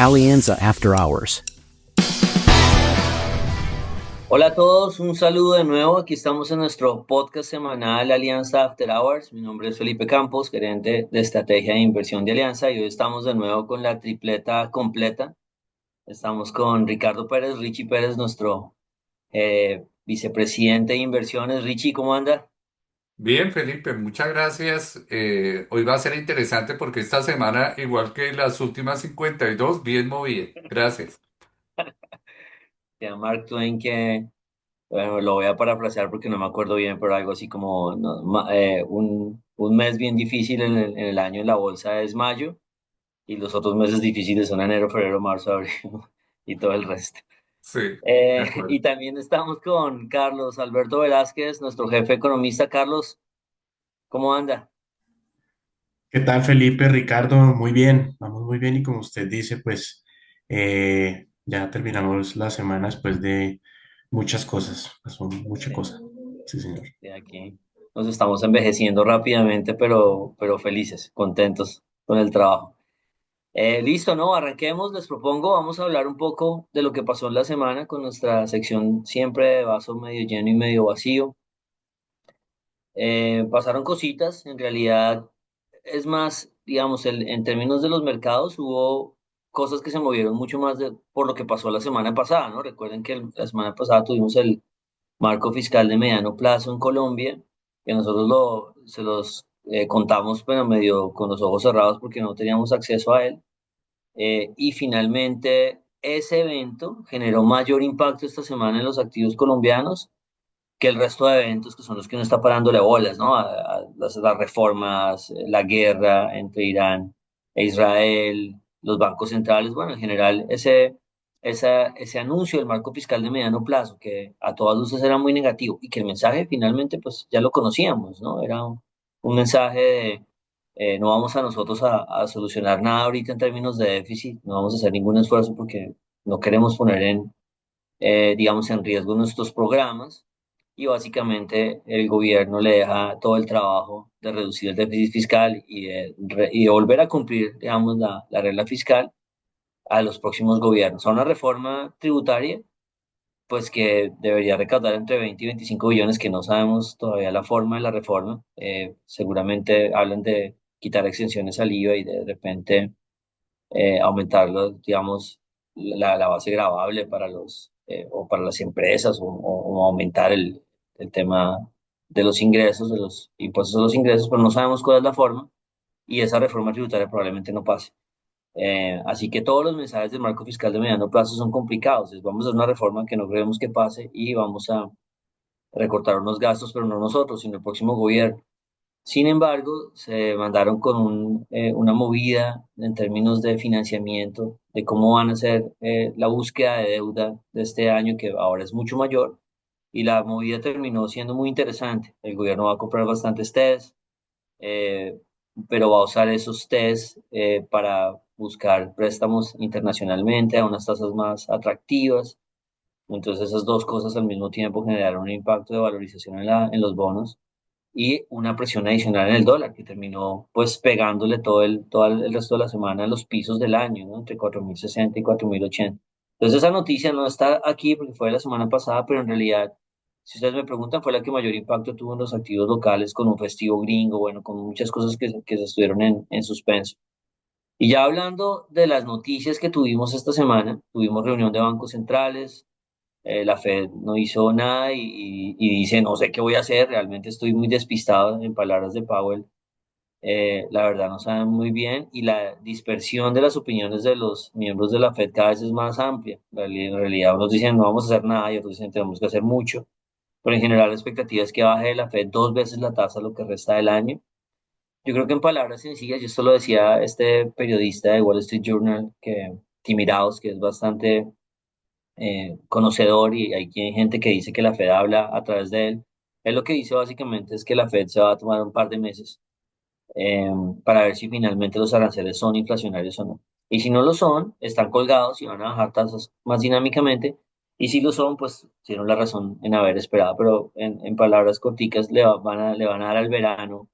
Alianza After Hours. Hola a todos, un saludo de nuevo. Aquí estamos en nuestro podcast semanal Alianza After Hours. Mi nombre es Felipe Campos, gerente de estrategia de inversión de Alianza, y hoy estamos de nuevo con la tripleta completa. Estamos con Ricardo Pérez, Richie Pérez, nuestro vicepresidente de inversiones. Richie, ¿cómo anda? Bien, Felipe, muchas gracias. Hoy va a ser interesante porque esta semana, igual que las últimas 52, bien movida. Gracias. A Mark Twain, que bueno, lo voy a parafrasear porque no me acuerdo bien, pero algo así como no, un mes bien difícil en el año en la bolsa es mayo. Y los otros meses difíciles son enero, febrero, marzo, abril y todo el resto. Sí, de Y acuerdo. también estamos con Carlos Alberto Velázquez, nuestro jefe economista. Carlos, ¿cómo anda? ¿Qué tal, Felipe, Ricardo? Muy bien, vamos muy bien y como usted dice, pues ya terminamos la semana después de muchas cosas, pasó mucha Sí, cosa. Sí, señor. de aquí nos estamos envejeciendo rápidamente, pero felices, contentos con el trabajo. Listo, ¿no? Arranquemos, les propongo, vamos a hablar un poco de lo que pasó en la semana con nuestra sección siempre de vaso medio lleno y medio vacío. Pasaron cositas, en realidad, es más, digamos, en términos de los mercados, hubo cosas que se movieron mucho más por lo que pasó la semana pasada, ¿no? Recuerden que la semana pasada tuvimos el marco fiscal de mediano plazo en Colombia, que nosotros se los contamos, pero medio con los ojos cerrados porque no teníamos acceso a él. Y finalmente, ese evento generó mayor impacto esta semana en los activos colombianos que el resto de eventos que son los que uno está parándole bolas, ¿no? A las reformas, la guerra entre Irán e Israel, los bancos centrales, bueno, en general ese anuncio del marco fiscal de mediano plazo, que a todas luces era muy negativo y que el mensaje finalmente pues ya lo conocíamos, ¿no? Era un mensaje de no vamos a nosotros a solucionar nada ahorita en términos de déficit, no vamos a hacer ningún esfuerzo porque no queremos poner digamos, en riesgo nuestros programas y básicamente el gobierno le deja todo el trabajo de reducir el déficit fiscal y de volver a cumplir, digamos, la regla fiscal a los próximos gobiernos. A una reforma tributaria, pues que debería recaudar entre 20 y 25 billones, que no sabemos todavía la forma de la reforma. Seguramente hablan de quitar exenciones al IVA y de repente aumentarlo, digamos, la base gravable para o para las empresas o aumentar el tema de los ingresos, de los impuestos a los ingresos, pero no sabemos cuál es la forma y esa reforma tributaria probablemente no pase. Así que todos los mensajes del marco fiscal de mediano plazo son complicados. Vamos a hacer una reforma que no creemos que pase y vamos a recortar unos gastos, pero no nosotros, sino el próximo gobierno. Sin embargo, se mandaron con una movida en términos de financiamiento, de cómo van a ser la búsqueda de deuda de este año, que ahora es mucho mayor, y la movida terminó siendo muy interesante. El gobierno va a comprar bastantes test, eh, pero va a usar esos test para buscar préstamos internacionalmente a unas tasas más atractivas. Entonces, esas dos cosas al mismo tiempo generaron un impacto de valorización en los bonos y una presión adicional en el dólar que terminó pues pegándole todo el resto de la semana en los pisos del año, ¿no? Entre 4.060 y 4.080. Entonces esa noticia no está aquí porque fue de la semana pasada, pero en realidad, si ustedes me preguntan, fue la que mayor impacto tuvo en los activos locales con un festivo gringo, bueno, con muchas cosas que se estuvieron en suspenso. Y ya hablando de las noticias que tuvimos esta semana, tuvimos reunión de bancos centrales, la Fed no hizo nada y dice, no sé qué voy a hacer, realmente estoy muy despistado en palabras de Powell. La verdad no saben muy bien y la dispersión de las opiniones de los miembros de la Fed cada vez es más amplia. En realidad unos dicen no vamos a hacer nada y otros dicen tenemos que hacer mucho, pero en general la expectativa es que baje la Fed dos veces la tasa lo que resta del año. Yo creo que en palabras sencillas, y esto lo decía este periodista de Wall Street Journal, Tim Iraos, que es bastante conocedor y hay gente que dice que la Fed habla a través de él. Él lo que dice básicamente es que la Fed se va a tomar un par de meses eh, para ver si finalmente los aranceles son inflacionarios o no. Y si no lo son, están colgados y van a bajar tasas más dinámicamente. Y si lo son, pues tienen la razón en haber esperado. Pero en palabras corticas le van a dar al verano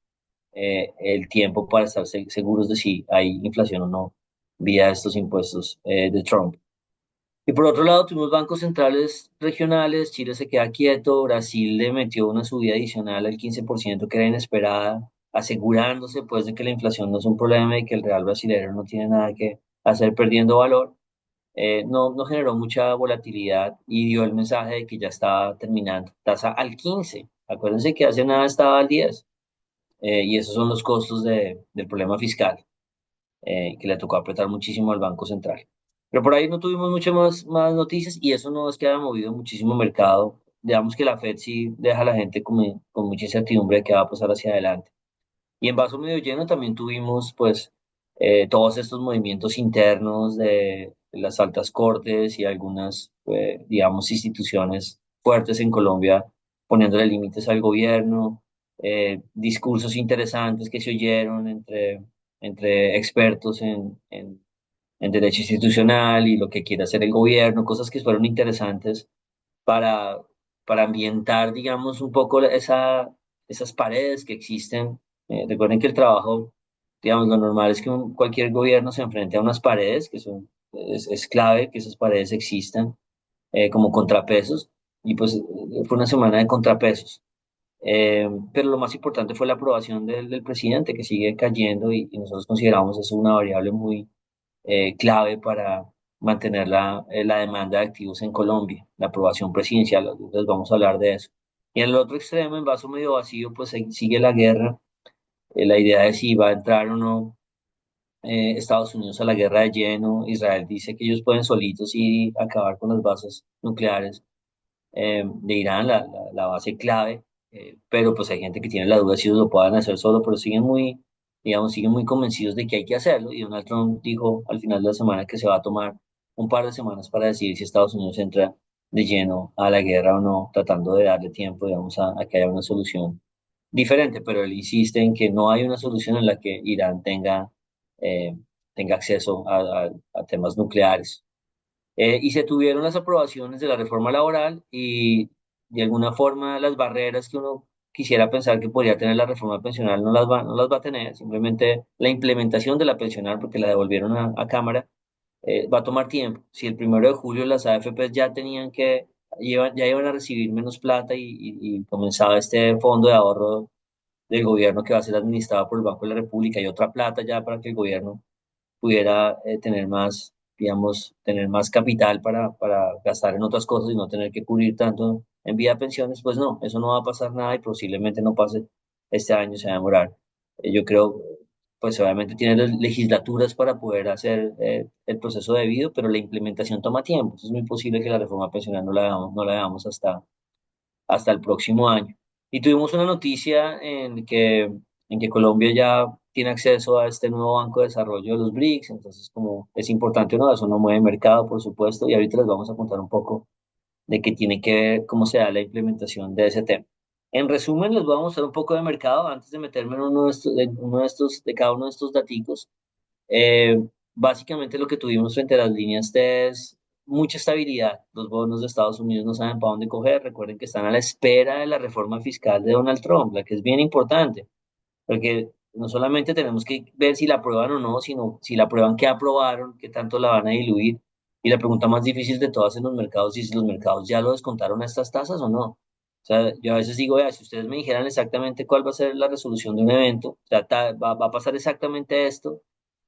el tiempo para estar seguros de si hay inflación o no vía estos impuestos de Trump. Y por otro lado, tuvimos bancos centrales regionales, Chile se queda quieto, Brasil le metió una subida adicional al 15% que era inesperada, asegurándose pues de que la inflación no es un problema y que el real brasileño no tiene nada que hacer perdiendo valor. No generó mucha volatilidad y dio el mensaje de que ya estaba terminando. Tasa al 15. Acuérdense que hace nada estaba al 10. Y esos son los costos del problema fiscal, que le tocó apretar muchísimo al Banco Central. Pero por ahí no tuvimos muchas más noticias y eso no es que haya movido muchísimo el mercado. Digamos que la Fed sí deja a la gente con mucha incertidumbre de qué va a pasar hacia adelante. Y en vaso medio lleno también tuvimos pues todos estos movimientos internos de las altas cortes y algunas, digamos, instituciones fuertes en Colombia poniéndole límites al gobierno, discursos interesantes que se oyeron entre expertos en derecho institucional y lo que quiere hacer el gobierno, cosas que fueron interesantes para, para ambientar, digamos, un poco esas paredes que existen. Recuerden que el trabajo, digamos, lo normal es que cualquier gobierno se enfrente a unas paredes, es clave que esas paredes existan como contrapesos, y pues fue una semana de contrapesos. Pero lo más importante fue la aprobación del presidente, que sigue cayendo y nosotros consideramos eso una variable muy clave para mantener la demanda de activos en Colombia, la aprobación presidencial. Entonces vamos a hablar de eso. Y en el otro extremo, en vaso medio vacío, pues sigue la guerra. La idea de si va a entrar o no Estados Unidos a la guerra de lleno. Israel dice que ellos pueden solitos y acabar con las bases nucleares de Irán, la base clave, pero pues hay gente que tiene la duda si ellos lo puedan hacer solo, pero siguen muy convencidos de que hay que hacerlo. Y Donald Trump dijo al final de la semana que se va a tomar un par de semanas para decidir si Estados Unidos entra de lleno a la guerra o no, tratando de darle tiempo, digamos, a que haya una solución diferente, pero él insiste en que no hay una solución en la que Irán eh, tenga acceso a temas nucleares. Y se tuvieron las aprobaciones de la reforma laboral y de alguna forma las barreras que uno quisiera pensar que podría tener la reforma pensional no las va a tener. Simplemente la implementación de la pensional, porque la devolvieron a Cámara, va a tomar tiempo. Si el 1 de julio las AFP ya iban a recibir menos plata y comenzaba este fondo de ahorro del gobierno que va a ser administrado por el Banco de la República y otra plata ya para que el gobierno pudiera tener más, digamos, tener más capital para gastar en otras cosas y no tener que cubrir tanto en vía de pensiones, pues no, eso no va a pasar nada y posiblemente no pase este año, se va a demorar. Yo creo, pues obviamente tiene las legislaturas para poder hacer el proceso debido, pero la implementación toma tiempo. Entonces es muy posible que la reforma pensional no la hagamos hasta el próximo año. Y tuvimos una noticia en que Colombia ya tiene acceso a este nuevo Banco de Desarrollo de los BRICS, entonces como es importante o no, eso no mueve mercado, por supuesto, y ahorita les vamos a contar un poco de qué tiene que ver, cómo se da la implementación de ese tema. En resumen, les voy a mostrar un poco de mercado antes de meterme en de cada uno de estos daticos. Eh, Básicamente lo que tuvimos frente a las líneas T es mucha estabilidad. Los bonos de Estados Unidos no saben para dónde coger. Recuerden que están a la espera de la reforma fiscal de Donald Trump, la que es bien importante, porque no solamente tenemos que ver si la aprueban o no, sino si la aprueban, qué aprobaron, qué tanto la van a diluir. Y la pregunta más difícil de todas en los mercados es si los mercados ya lo descontaron a estas tasas o no. O sea, yo a veces digo, vea, si ustedes me dijeran exactamente cuál va a ser la resolución de un evento, o sea, va a pasar exactamente esto,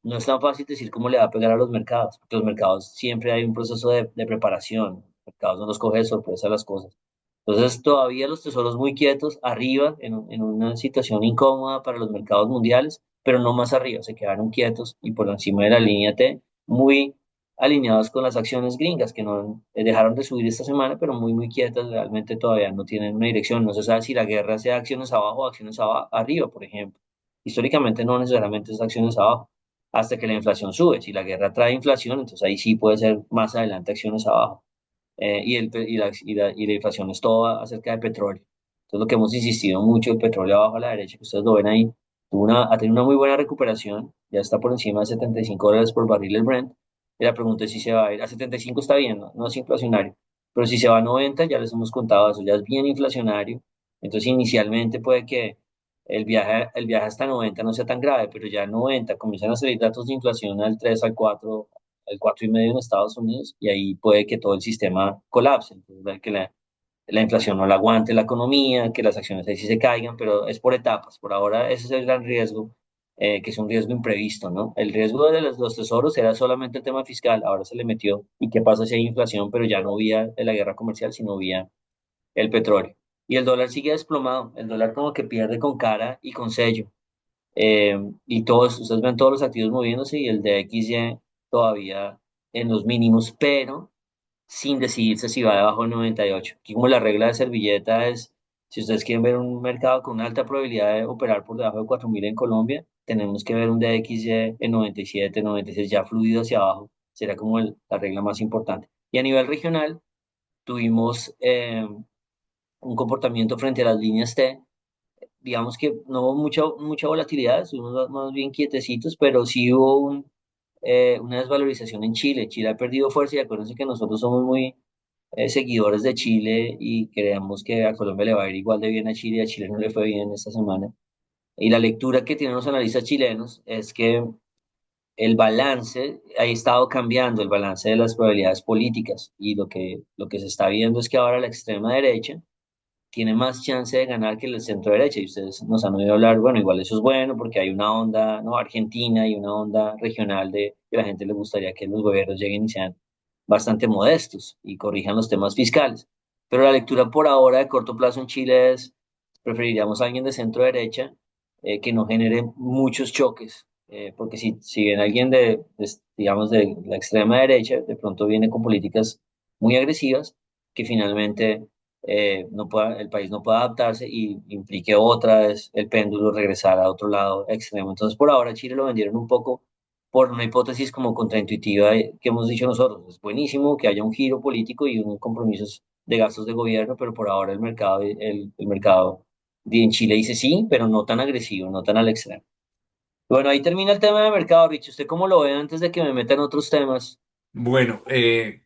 no es tan fácil decir cómo le va a pegar a los mercados, porque los mercados siempre hay un proceso de preparación, los mercados no los coge de sorpresa las cosas. Entonces, todavía los tesoros muy quietos, arriba, en una situación incómoda para los mercados mundiales, pero no más arriba, se quedaron quietos y por encima de la línea T, muy alineados con las acciones gringas, que no dejaron de subir esta semana, pero muy, muy quietas, realmente todavía no tienen una dirección. No se sabe si la guerra sea acciones abajo o acciones arriba, por ejemplo. Históricamente no necesariamente es acciones abajo, hasta que la inflación sube. Si la guerra trae inflación, entonces ahí sí puede ser más adelante acciones abajo. Y la inflación es toda acerca de petróleo. Entonces, lo que hemos insistido mucho, el petróleo abajo a la derecha, que ustedes lo ven ahí, ha tenido una muy buena recuperación, ya está por encima de $75 por barril el Brent, y la pregunta es si se va a ir a 75, está bien, no es inflacionario, pero si se va a 90, ya les hemos contado eso, ya es bien inflacionario, entonces inicialmente puede que el viaje hasta 90 no sea tan grave, pero ya en 90 comienzan a salir datos de inflación al 3 al 4 al 4,5 en Estados Unidos, y ahí puede que todo el sistema colapse. Entonces, que la inflación no la aguante la economía, que las acciones ahí sí se caigan, pero es por etapas. Por ahora ese es el gran riesgo, que es un riesgo imprevisto, ¿no? El riesgo de los tesoros era solamente el tema fiscal, ahora se le metió, ¿y qué pasa si hay inflación, pero ya no vía de la guerra comercial, sino vía el petróleo? Y el dólar sigue desplomado, el dólar como que pierde con cara y con sello. Y todos, ustedes ven todos los activos moviéndose y el de XY todavía en los mínimos, pero sin decidirse si va debajo del 98. Aquí como la regla de servilleta es, si ustedes quieren ver un mercado con una alta probabilidad de operar por debajo de 4.000 en Colombia, tenemos que ver un DXY en 97, 96 ya fluido hacia abajo. Será como la regla más importante. Y a nivel regional, tuvimos un comportamiento frente a las líneas T. Digamos que no hubo mucha volatilidad, estuvimos más bien quietecitos, pero sí hubo una desvalorización en Chile. Chile ha perdido fuerza y acuérdense que nosotros somos muy seguidores de Chile y creemos que a Colombia le va a ir igual de bien a Chile y a Chile no le fue bien esta semana. Y la lectura que tienen los analistas chilenos es que el balance ha estado cambiando, el balance de las probabilidades políticas, y lo que se está viendo es que ahora la extrema derecha tiene más chance de ganar que el centro derecha. Y ustedes nos han oído hablar, bueno, igual eso es bueno porque hay una onda, ¿no?, argentina y una onda regional de que a la gente le gustaría que los gobiernos lleguen y sean bastante modestos y corrijan los temas fiscales. Pero la lectura por ahora de corto plazo en Chile es, preferiríamos a alguien de centro derecha, que no genere muchos choques, porque si viene alguien digamos, de la extrema derecha, de pronto viene con políticas muy agresivas que finalmente no pueda, el país no pueda adaptarse y implique otra vez el péndulo regresar a otro lado extremo. Entonces, por ahora Chile lo vendieron un poco por una hipótesis como contraintuitiva, que hemos dicho nosotros. Es buenísimo que haya un giro político y unos compromisos de gastos de gobierno, pero por ahora el mercado en Chile dice sí, pero no tan agresivo, no tan al extremo. Bueno, ahí termina el tema de mercado, Rich. ¿Usted cómo lo ve antes de que me metan otros temas? Bueno,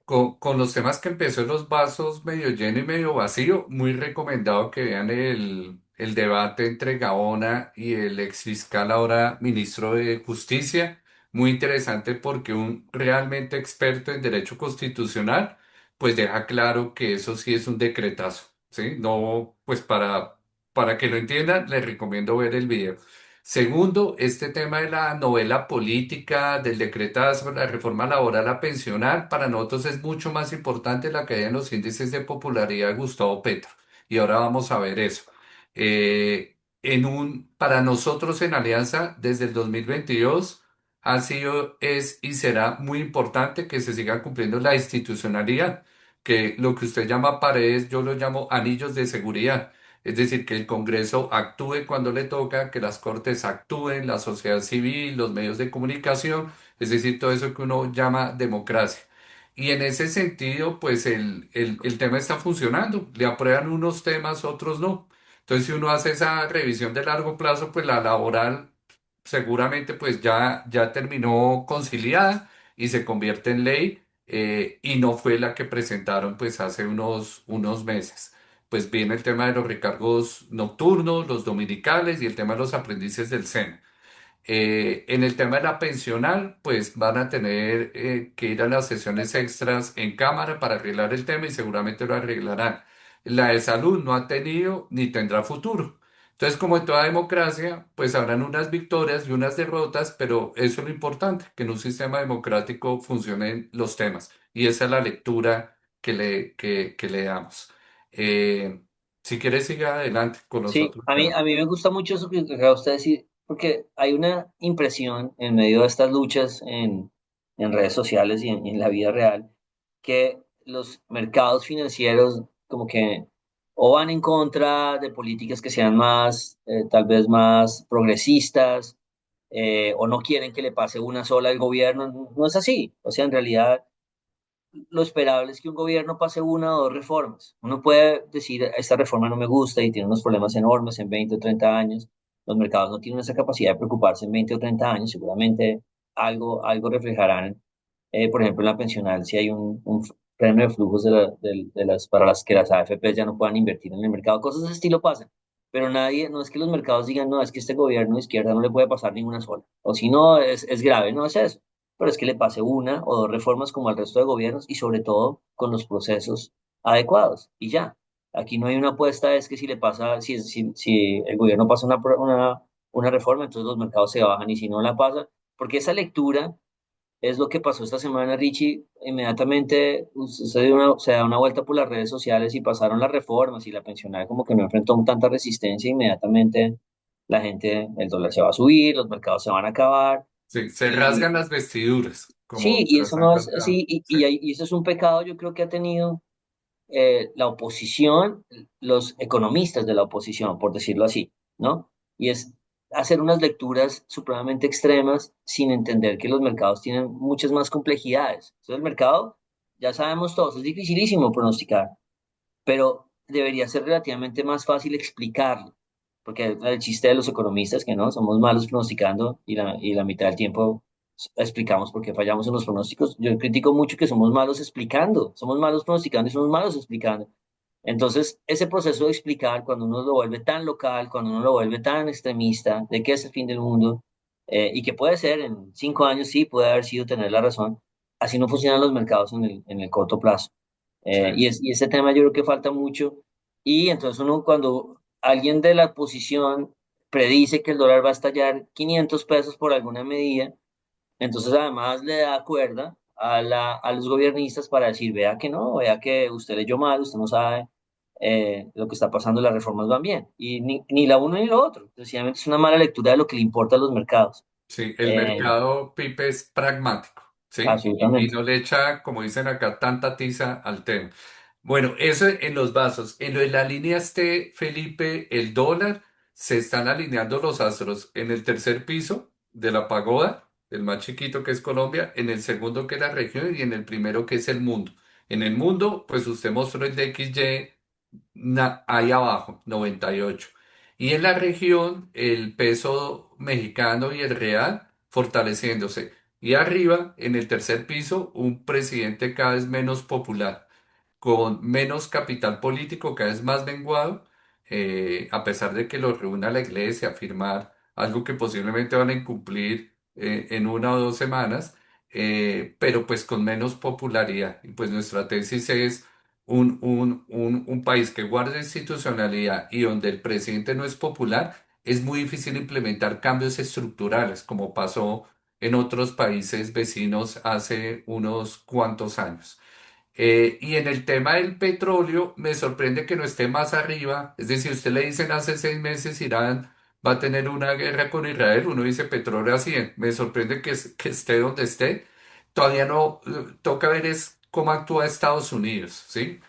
con los temas que empezó en los vasos medio lleno y medio vacío, muy recomendado que vean el debate entre Gaona y el ex fiscal, ahora ministro de Justicia. Muy interesante porque un realmente experto en derecho constitucional, pues deja claro que eso sí es un decretazo, ¿sí? No, pues para que lo entiendan, les recomiendo ver el video. Segundo, este tema de la novela política, del decretazo, la reforma laboral a pensional, para nosotros es mucho más importante la caída en los índices de popularidad de Gustavo Petro. Y ahora vamos a ver eso. Para nosotros en Alianza, desde el 2022, ha sido, es y será muy importante que se siga cumpliendo la institucionalidad, que lo que usted llama paredes, yo lo llamo anillos de seguridad. Es decir, que el Congreso actúe cuando le toca, que las Cortes actúen, la sociedad civil, los medios de comunicación, es decir, todo eso que uno llama democracia. Y en ese sentido, pues el tema está funcionando. Le aprueban unos temas, otros no. Entonces, si uno hace esa revisión de largo plazo, pues la laboral seguramente pues ya terminó conciliada y se convierte en ley, y no fue la que presentaron pues hace unos meses. Pues viene el tema de los recargos nocturnos, los dominicales y el tema de los aprendices del SENA. En el tema de la pensional, pues van a tener que ir a las sesiones extras en Cámara para arreglar el tema y seguramente lo arreglarán. La de salud no ha tenido ni tendrá futuro. Entonces, como en toda democracia, pues habrán unas victorias y unas derrotas, pero eso es lo importante, que en un sistema democrático funcionen los temas. Y esa es la lectura que le damos. Eh, si quieres, siga adelante con los Sí, otros temas. a mí me gusta mucho eso que acaba usted de decir, porque hay una impresión en medio de estas luchas en redes sociales y en la vida real, que los mercados financieros como que o van en contra de políticas que sean más, tal vez más progresistas, o no quieren que le pase una sola al gobierno. No, no es así. O sea, en realidad lo esperable es que un gobierno pase una o dos reformas. Uno puede decir, esta reforma no me gusta y tiene unos problemas enormes en 20 o 30 años. Los mercados no tienen esa capacidad de preocuparse en 20 o 30 años. Seguramente algo reflejarán. Por ejemplo, en la pensional, si hay un freno de flujos para las que las AFP ya no puedan invertir en el mercado. Cosas de ese estilo pasan. pero nadie, no es que los mercados digan, no, es que este gobierno de izquierda no le puede pasar ninguna sola, o si no, es grave, no es eso, pero es que le pase una o dos reformas como al resto de gobiernos y sobre todo con los procesos adecuados y ya. Aquí no hay una apuesta, es que si le pasa, si el gobierno pasa una reforma, entonces los mercados se bajan y si no la pasa, porque esa lectura es lo que pasó esta semana, Richie. Inmediatamente se da una vuelta por las redes sociales y pasaron las reformas y la pensionada como que no enfrentó tanta resistencia. Inmediatamente la gente, el dólar se va a subir, los mercados se van a acabar. Sí, se rasgan Y las vestiduras, sí, como se y las eso han no es rasgado. así. Sí, Y eso es un pecado, yo creo que ha tenido la oposición, los economistas de la oposición, por decirlo así, ¿no? Y es hacer unas lecturas supremamente extremas sin entender que los mercados tienen muchas más complejidades. Entonces el mercado, ya sabemos todos, es dificilísimo pronosticar, pero debería ser relativamente más fácil explicarlo, porque el chiste de los economistas que no, somos malos pronosticando y la mitad del tiempo explicamos por qué fallamos en los pronósticos. Yo critico mucho que somos malos explicando, somos malos pronosticando y somos malos explicando. Entonces, ese proceso de explicar, cuando uno lo vuelve tan local, cuando uno lo vuelve tan extremista, de que es el fin del mundo, y que puede ser en 5 años, sí, puede haber sido tener la razón, así no funcionan los mercados en el corto plazo. sí. Y ese tema yo creo que falta mucho. Y entonces uno cuando alguien de la oposición predice que el dólar va a estallar 500 pesos por alguna medida, entonces además le da cuerda a los gobiernistas para decir, vea que no, vea que usted leyó mal, usted no sabe lo que está pasando, las reformas van bien. Y ni la uno ni lo otro. Sencillamente es una mala lectura de lo que le importa a los mercados. Sí, el Eh, mercado, Pipe, es pragmático, ¿sí? Y Absolutamente. no le echa, como dicen acá, tanta tiza al tema. Bueno, eso en los vasos. En lo de la línea este, Felipe, el dólar, se están alineando los astros en el tercer piso de la pagoda, el más chiquito que es Colombia, en el segundo que es la región y en el primero que es el mundo. En el mundo, pues usted mostró el DXY ahí abajo, 98. Y en la región, el peso mexicano y el real fortaleciéndose. Y arriba, en el tercer piso, un presidente cada vez menos popular con menos capital político, cada vez más menguado, a pesar de que lo reúna la iglesia a firmar algo que posiblemente van a incumplir en 1 o 2 semanas, pero pues con menos popularidad. Y pues nuestra tesis es un país que guarde institucionalidad y donde el presidente no es popular, es muy difícil implementar cambios estructurales, como pasó en otros países vecinos hace unos cuantos años. Y en el tema del petróleo, me sorprende que no esté más arriba. Es decir, usted le dicen hace 6 meses Irán va a tener una guerra con Israel, uno dice petróleo a 100. Me sorprende que esté donde esté. Todavía no, toca ver es cómo actúa Estados Unidos, ¿sí?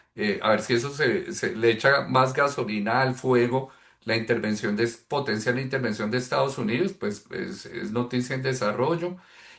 A ver si eso se le echa más gasolina al fuego. La intervención potencia la intervención de Estados Unidos, pues es noticia en desarrollo.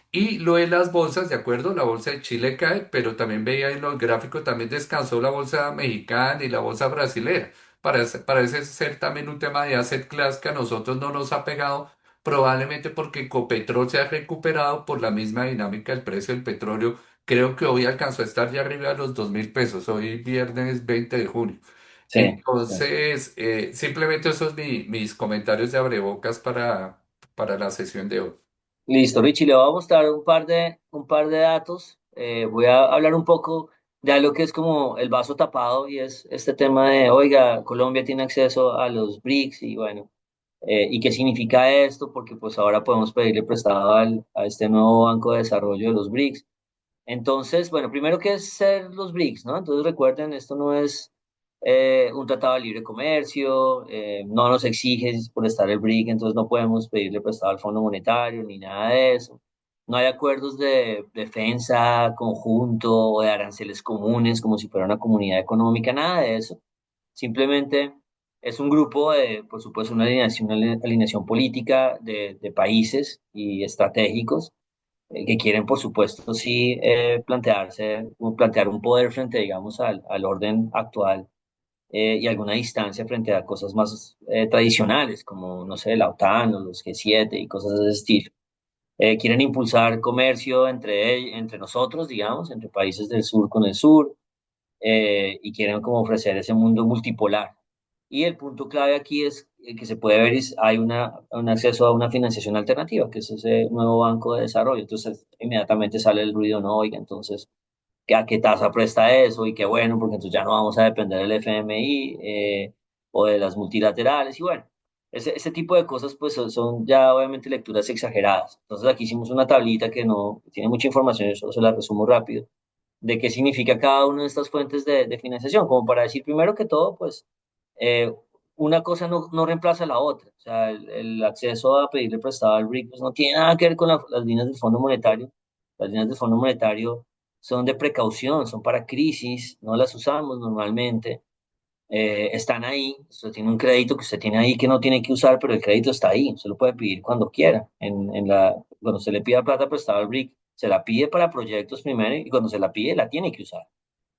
Y lo de las bolsas, de acuerdo, la bolsa de Chile cae, pero también veía en los gráficos, también descansó la bolsa mexicana y la bolsa brasilera. Parece ser también un tema de asset class que a nosotros no nos ha pegado, probablemente porque Ecopetrol se ha recuperado por la misma dinámica del precio del petróleo. Creo que hoy alcanzó a estar ya arriba de los 2.000 pesos, hoy viernes 20 de junio. Sí. Sí. Entonces, simplemente esos son mis comentarios de abrebocas para la sesión de hoy. Listo, Richie, le voy a mostrar un par de datos. Voy a hablar un poco de algo que es como el vaso tapado y es este tema de, oiga, Colombia tiene acceso a los BRICS y bueno, ¿y qué significa esto? Porque pues ahora podemos pedirle prestado a este nuevo Banco de Desarrollo de los BRICS. Entonces, bueno, primero, ¿qué es ser los BRICS, no? Entonces, recuerden, esto no es un tratado de libre comercio, no nos exige por estar el BRIC, entonces no podemos pedirle prestado al Fondo Monetario ni nada de eso. No hay acuerdos de defensa conjunto o de aranceles comunes como si fuera una comunidad económica, nada de eso. Simplemente es un grupo de, por supuesto, una alineación política de países y estratégicos que quieren, por supuesto, sí plantear un poder frente, digamos, al orden actual y alguna distancia frente a cosas más tradicionales, como, no sé, la OTAN o los G7 y cosas de ese estilo. Quieren impulsar comercio entre nosotros, digamos, entre países del sur con el sur, y quieren como ofrecer ese mundo multipolar. Y el punto clave aquí es que se puede ver es hay un acceso a una financiación alternativa, que es ese nuevo banco de desarrollo. Entonces, inmediatamente sale el ruido, no, oiga, entonces, ¿a qué tasa presta eso? Y qué bueno, porque entonces ya no vamos a depender del FMI o de las multilaterales. Y bueno, ese tipo de cosas pues son ya obviamente lecturas exageradas. Entonces, aquí hicimos una tablita que no tiene mucha información, yo se la resumo rápido, de qué significa cada una de estas fuentes de financiación, como para decir primero que todo, pues eh, una cosa no reemplaza a la otra. O sea, el acceso a pedirle prestado al BRIC pues, no tiene nada que ver con las líneas del Fondo Monetario. Las líneas del Fondo Monetario son de precaución, son para crisis, no las usamos normalmente. Están ahí, usted tiene un crédito que usted tiene ahí que no tiene que usar, pero el crédito está ahí, usted lo puede pedir cuando quiera. Cuando se le pida plata prestada al BRIC, se la pide para proyectos primero y cuando se la pide la tiene que usar.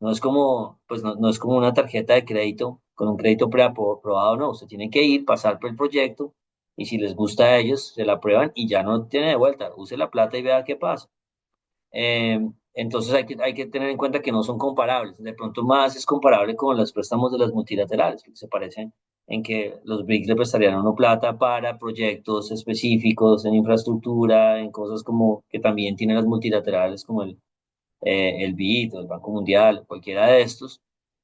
No es como, pues no es como una tarjeta de crédito con un crédito preaprobado, no, usted tiene que ir, pasar por el proyecto y si les gusta a ellos, se la aprueban y ya no tiene de vuelta, use la plata y vea qué pasa. Eh, entonces hay que tener en cuenta que no son comparables. De pronto más es comparable con los préstamos de las multilaterales, que se parecen en que los BRICS le prestarían a uno plata para proyectos específicos en infraestructura, en cosas como que también tienen las multilaterales como el BID o el Banco Mundial, cualquiera de estos.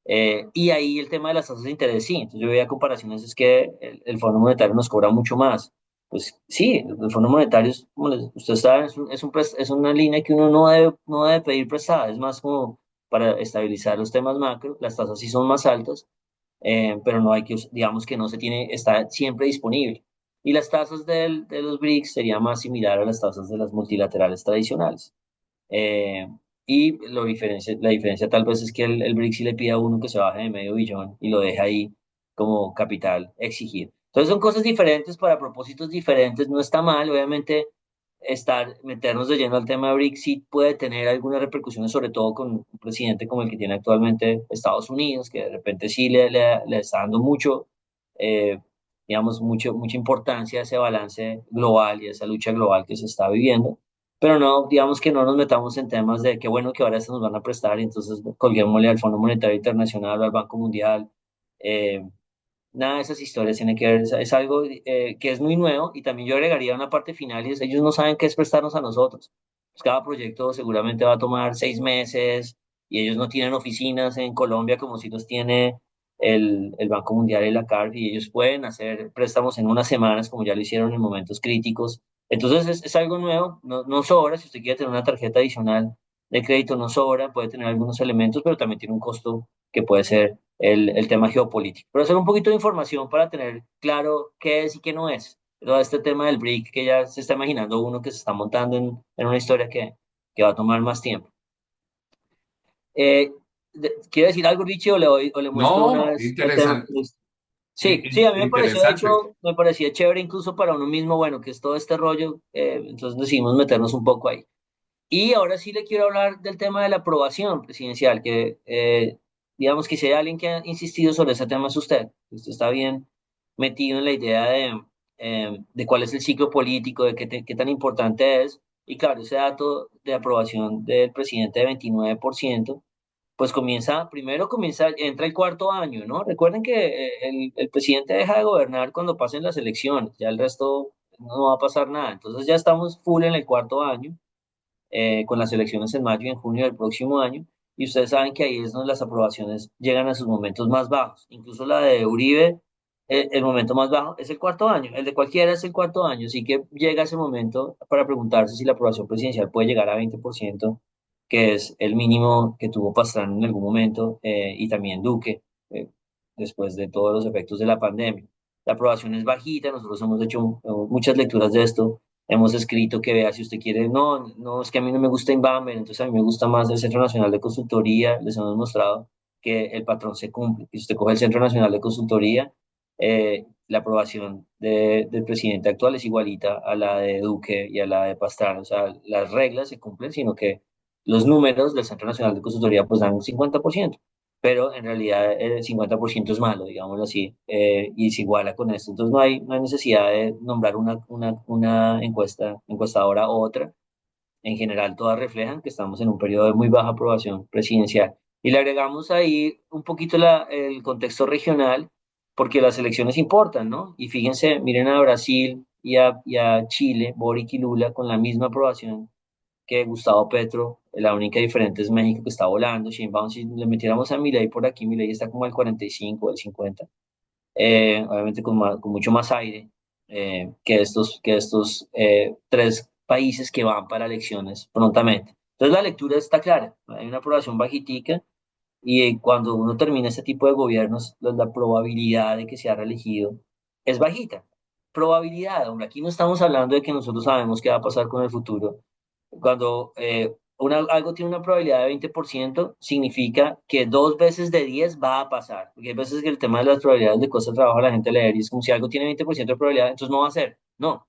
Y ahí el tema de las tasas de interés, sí. Entonces yo veía comparaciones, es que el Fondo Monetario nos cobra mucho más. Pues sí, el Fondo Monetario, como usted sabe, es una línea que uno no debe pedir prestada, es más como para estabilizar los temas macro, las tasas sí son más altas, pero no hay que, digamos que no se tiene, está siempre disponible. Y las tasas de los BRICS sería más similar a las tasas de las multilaterales tradicionales. Eh, y la diferencia tal vez es que el BRICS sí le pide a uno que se baje de medio billón y lo deje ahí como capital exigido. Entonces son cosas diferentes para propósitos diferentes, no está mal, obviamente meternos de lleno al tema de BRICS sí puede tener algunas repercusiones, sobre todo con un presidente como el que tiene actualmente Estados Unidos, que de repente sí le está dando eh, digamos, mucha importancia a ese balance global y a esa lucha global que se está viviendo, pero no, digamos que no nos metamos en temas de qué bueno que ahora se nos van a prestar y entonces colguémosle al Fondo Monetario Internacional o al Banco Mundial. Eh, Nada de esas historias tiene que ver, es algo que es muy nuevo y también yo agregaría una parte final y es ellos no saben qué es prestarnos a nosotros. Pues cada proyecto seguramente va a tomar 6 meses y ellos no tienen oficinas en Colombia como si los tiene el Banco Mundial y la CARF y ellos pueden hacer préstamos en unas semanas como ya lo hicieron en momentos críticos. Entonces es algo nuevo, no sobra, si usted quiere tener una tarjeta adicional de crédito no sobra, puede tener algunos elementos, pero también tiene un costo que puede ser el tema geopolítico. Pero hacer un poquito de información para tener claro qué es y qué no es. Todo este tema del BRIC que ya se está imaginando uno que se está montando en una historia que va a tomar más tiempo. ¿Quiere decir algo, Richie, o le muestro una No, vez el tema? interesante, Sí, sí, a mí me pareció, de interesante. hecho, me parecía chévere incluso para uno mismo, bueno, que es todo este rollo, entonces decidimos meternos un poco ahí. Y ahora sí le quiero hablar del tema de la aprobación presidencial, que digamos que si hay alguien que ha insistido sobre ese tema es usted. Usted está bien metido en la idea de cuál es el ciclo político, de qué tan importante es. Y claro, ese dato de aprobación del presidente de 29%, pues entra el cuarto año, ¿no? Recuerden que el presidente deja de gobernar cuando pasen las elecciones, ya el resto no va a pasar nada. Entonces ya estamos full en el cuarto año con las elecciones en mayo y en junio del próximo año. Y ustedes saben que ahí es donde las aprobaciones llegan a sus momentos más bajos. Incluso la de Uribe, el momento más bajo es el cuarto año. El de cualquiera es el cuarto año. Así que llega ese momento para preguntarse si la aprobación presidencial puede llegar a 20%, que es el mínimo que tuvo Pastrana en algún momento, y también Duque, después de todos los efectos de la pandemia. La aprobación es bajita, nosotros hemos hecho muchas lecturas de esto. Hemos escrito que vea si usted quiere, no, es que a mí no me gusta Inbamer, entonces a mí me gusta más el Centro Nacional de Consultoría, les hemos mostrado que el patrón se cumple. Si usted coge el Centro Nacional de Consultoría, la aprobación del presidente actual es igualita a la de Duque y a la de Pastrana, o sea, las reglas se cumplen, sino que los números del Centro Nacional de Consultoría pues dan un 50%, pero en realidad el 50% es malo, digámoslo así, y se iguala con esto. Entonces no hay necesidad de nombrar una encuestadora u otra. En general, todas reflejan que estamos en un periodo de muy baja aprobación presidencial. Y le agregamos ahí un poquito el contexto regional. porque las elecciones importan, ¿no? Y fíjense, miren a Brasil y a Chile, Boric y Lula, con la misma aprobación que Gustavo Petro. La única diferente es México, que está volando. Sheinbaum, si le metiéramos a Milei por aquí, Milei está como al 45, al 50, obviamente con mucho más aire, que estos tres países que van para elecciones prontamente. Entonces la lectura está clara, hay una aprobación bajitica, y cuando uno termina este tipo de gobiernos, la probabilidad de que sea reelegido es bajita. Probabilidad, hombre, aquí no estamos hablando de que nosotros sabemos qué va a pasar con el futuro. Cuando algo tiene una probabilidad de 20%, significa que 2 veces de 10 va a pasar. Porque hay veces que el tema de las probabilidades de costa de trabajo la gente leer y es como si algo tiene 20% de probabilidad, entonces no va a ser. No,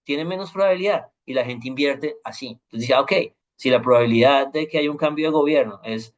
tiene menos probabilidad y la gente invierte así. Entonces dice, ok, si la probabilidad de que haya un cambio de gobierno es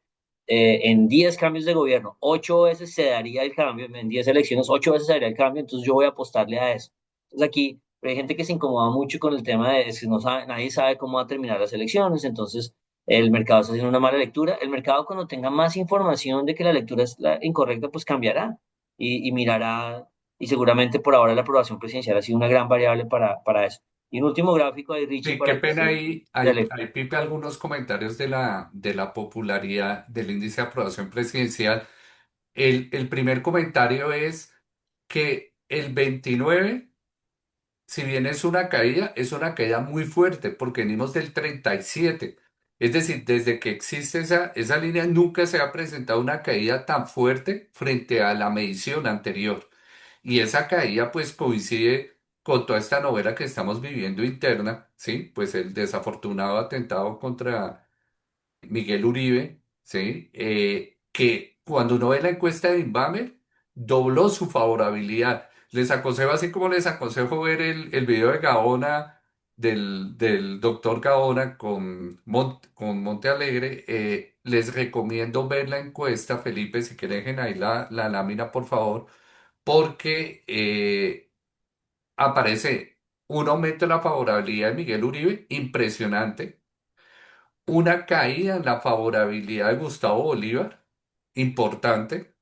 en 10 cambios de gobierno, 8 veces se daría el cambio, en 10 elecciones, 8 veces se daría el cambio, entonces yo voy a apostarle a eso. Entonces aquí pero hay gente que se incomoda mucho con el tema de es que no sabe, nadie sabe cómo va a terminar las elecciones, entonces el mercado está haciendo una mala lectura. El mercado, cuando tenga más información de que la lectura es la incorrecta, pues cambiará y mirará, y seguramente por ahora la aprobación presidencial ha sido una gran variable para eso. Y un último gráfico ahí, Richie, Sí, qué para que pena usted... ahí, Dale. Pipe, algunos comentarios de la popularidad del índice de aprobación presidencial. El primer comentario es que el 29, si bien es una caída muy fuerte, porque venimos del 37. Es decir, desde que existe esa línea, nunca se ha presentado una caída tan fuerte frente a la medición anterior. Y esa caída pues coincide con toda esta novela que estamos viviendo interna, ¿sí? Pues el desafortunado atentado contra Miguel Uribe, ¿sí? Que cuando uno ve la encuesta de Inbamer, dobló su favorabilidad. Les aconsejo, así como les aconsejo ver el video de Gaona, del doctor Gaona con Monte Alegre, les recomiendo ver la encuesta, Felipe, si quieren dejen ahí la lámina, por favor, porque aparece un aumento en la favorabilidad de Miguel Uribe impresionante, una caída en la favorabilidad de Gustavo Bolívar, importante.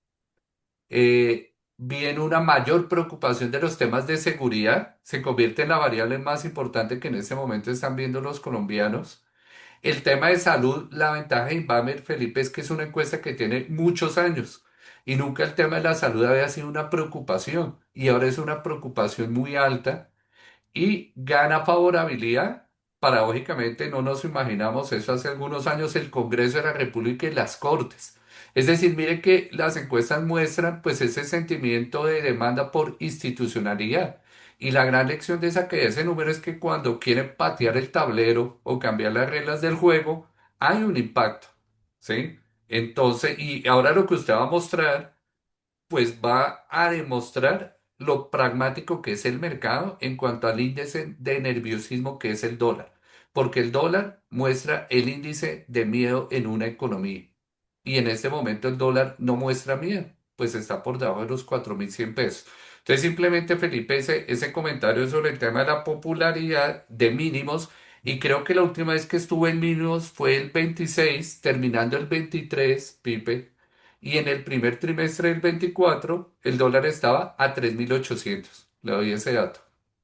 Viene una mayor preocupación de los temas de seguridad, se convierte en la variable más importante que en este momento están viendo los colombianos. El tema de salud, la ventaja de Inbamer, Felipe, es que es una encuesta que tiene muchos años y nunca el tema de la salud había sido una preocupación y ahora es una preocupación muy alta y gana favorabilidad. Paradójicamente, no nos imaginamos eso hace algunos años, el Congreso de la República y las Cortes. Es decir, mire que las encuestas muestran pues ese sentimiento de demanda por institucionalidad. Y la gran lección de esa que ese número es que cuando quieren patear el tablero o cambiar las reglas del juego, hay un impacto, ¿sí? Entonces, y ahora lo que usted va a mostrar pues va a demostrar lo pragmático que es el mercado en cuanto al índice de nerviosismo que es el dólar, porque el dólar muestra el índice de miedo en una economía y en este momento el dólar no muestra miedo, pues está por debajo de los 4.100 pesos. Entonces simplemente Felipe, ese comentario sobre el tema de la popularidad de mínimos. Y creo que la última vez que estuve en mínimos fue el 26 terminando el 23 Pipe, y en el primer trimestre del 24 el dólar estaba a 3.800. Le doy ese dato.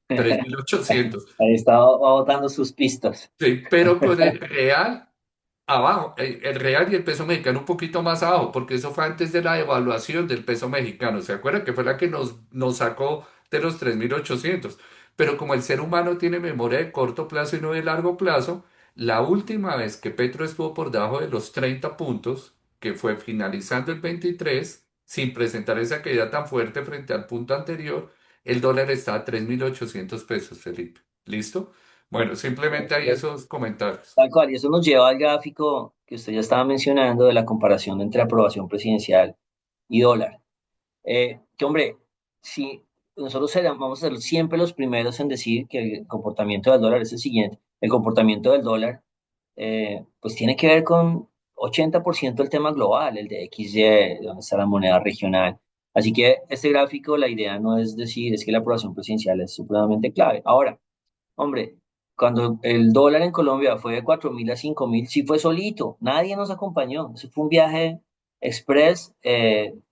3.800. Ahí estaba botando sus pistas. Sí, pero con el real abajo, el real y el peso mexicano un poquito más abajo, porque eso fue antes de la devaluación del peso mexicano. ¿Se acuerda? Que fue la que nos sacó de los 3.800. Pero como el ser humano tiene memoria de corto plazo y no de largo plazo, la última vez que Petro estuvo por debajo de los 30 puntos, que fue finalizando el 23 sin presentar esa caída tan fuerte frente al punto anterior, el dólar está a 3.800 pesos, Felipe. ¿Listo? Bueno, simplemente hay esos comentarios. Tal cual, y eso nos lleva al gráfico que usted ya estaba mencionando de la comparación entre aprobación presidencial y dólar. Que hombre, si nosotros vamos a ser siempre los primeros en decir que el comportamiento del dólar es el siguiente, el comportamiento del dólar pues tiene que ver con 80% el tema global, el de XY, donde está la moneda regional. Así que este gráfico, la idea no es decir, es que la aprobación presidencial es supremamente clave. Ahora, hombre, cuando el dólar en Colombia fue de 4.000 a 5.000, sí fue solito, nadie nos acompañó, eso fue un viaje, Express,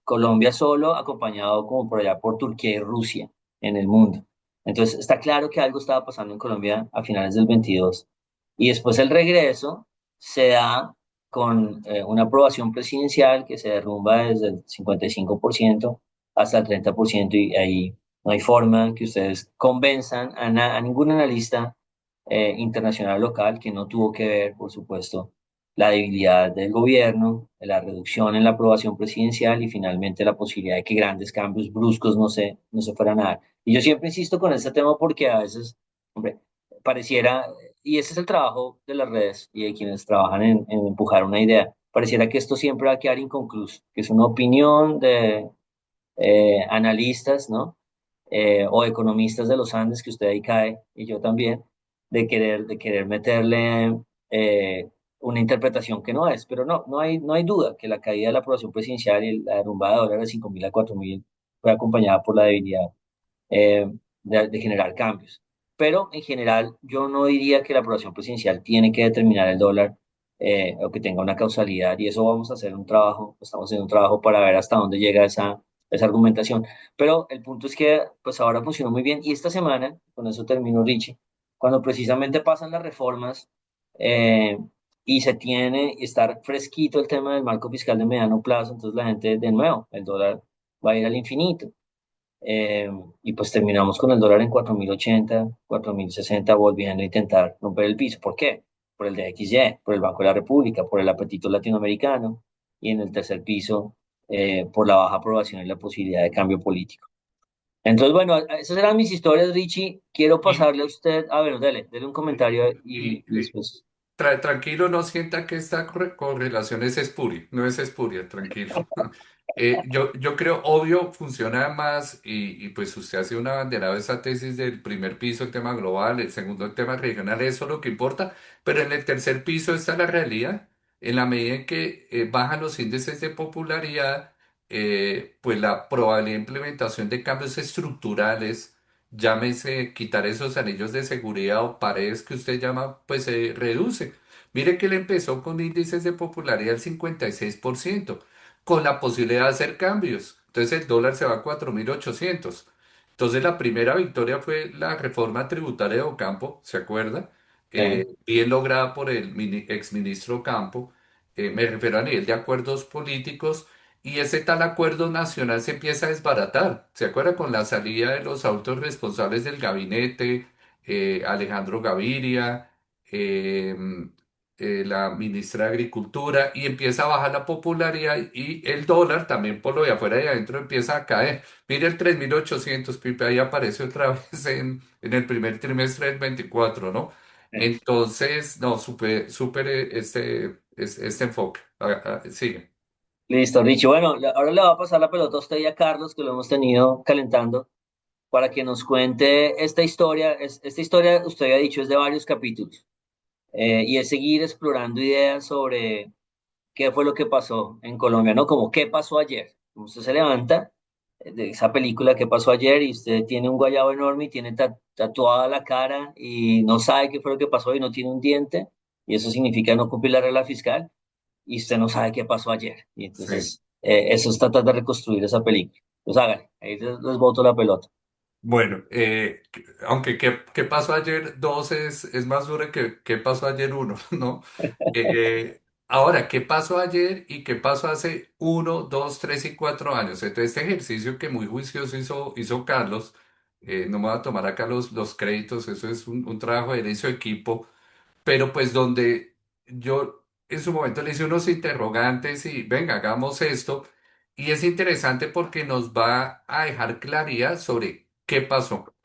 Colombia solo, acompañado como por allá por Turquía y Rusia en el mundo. Entonces está claro que algo estaba pasando en Colombia a finales del 22. Y después el regreso se da con una aprobación presidencial que se derrumba desde el 55% hasta el 30% y ahí no hay forma que ustedes convenzan a ningún analista internacional local que no tuvo que ver, por supuesto, la debilidad del gobierno, la reducción en la aprobación presidencial y finalmente la posibilidad de que grandes cambios bruscos no se fueran a dar. Y yo siempre insisto con este tema porque a veces, hombre, pareciera, y ese es el trabajo de las redes y de quienes trabajan en empujar una idea, pareciera que esto siempre va a quedar inconcluso, que es una opinión de analistas, ¿no? O economistas de los Andes, que usted ahí cae, y yo también, de querer meterle una interpretación que no es. Pero no hay duda que la caída de la aprobación presidencial y la derrumbada de dólares de 5.000 a 4.000 fue acompañada por la debilidad eh, de generar cambios. Pero en general, yo no diría que la aprobación presidencial tiene que determinar el dólar o que tenga una causalidad, y eso vamos a hacer un trabajo, estamos haciendo un trabajo para ver hasta dónde llega esa argumentación. Pero el punto es que pues ahora funcionó muy bien y esta semana, con eso termino, Richie, cuando precisamente pasan las reformas eh, y se tiene y estar fresquito el tema del marco fiscal de mediano plazo, entonces la gente, de nuevo, el dólar va a ir al infinito. Eh, y pues terminamos con el dólar en 4.080, 4.060, volviendo a intentar romper el piso. ¿Por qué? Por el de XY, por el Banco de la República, por el apetito latinoamericano y en el tercer piso por la baja aprobación y la posibilidad de cambio político. Entonces, bueno, esas eran mis historias, Richie. Quiero Y, pasarle a usted, a ver, dele un comentario y después. Tranquilo, no sienta que esta correlación es espuria, no es espuria, tranquilo. Yo creo, obvio, funciona más pues usted hace una banderada de esa tesis del primer piso, el tema global, el segundo, el tema regional, eso es lo que importa, pero en el tercer piso está la realidad. En la medida en que bajan los índices de popularidad, pues la probabilidad de implementación de cambios estructurales, llámese quitar esos anillos de seguridad o paredes que usted llama, pues se reduce. Mire que él empezó con índices de popularidad del 56% con la posibilidad de hacer cambios. Entonces el dólar se va a 4.800. Entonces la primera victoria fue la reforma tributaria de Ocampo, ¿se acuerda? Sí, Bien lograda por el exministro Campo. Me refiero a nivel de acuerdos políticos. Y ese tal acuerdo nacional se empieza a desbaratar. ¿Se acuerda con la salida de los autos responsables del gabinete? Alejandro Gaviria, eh, la ministra de Agricultura, y empieza a bajar la popularidad y el dólar también por lo de afuera y adentro empieza a caer. Mire el 3.800 Pipe, ahí aparece otra vez en el primer trimestre del 24, ¿no? sí. Entonces, no, súper, súper este enfoque. Sigue. Listo, Richie. Bueno, ahora le va a pasar la pelota a usted y a Carlos, que lo hemos tenido calentando, para que nos cuente esta historia. Esta historia, usted había dicho, es de varios capítulos, y es seguir explorando ideas sobre qué fue lo que pasó en Colombia, ¿no? Como qué pasó ayer. Como usted se levanta de esa película que pasó ayer y usted tiene un guayabo enorme y tiene tatuada la cara y no sabe qué fue lo que pasó y no tiene un diente, y eso significa no cumplir la regla fiscal, y usted no sabe qué pasó ayer. Y Sí. entonces, eso es tratar de reconstruir esa película. Pues hágale, ahí les boto la pelota. Bueno, aunque qué pasó ayer 2 es más duro que qué pasó ayer uno, ¿no? Ahora, ¿qué pasó ayer y qué pasó hace 1, 2, 3 y 4 años? Entonces, este ejercicio que muy juicioso hizo Carlos, no me voy a tomar acá los créditos, eso es un trabajo de él y su equipo, pero pues donde yo en su momento le hice unos interrogantes y venga, hagamos esto. Y es interesante porque nos va a dejar claridad sobre qué pasó.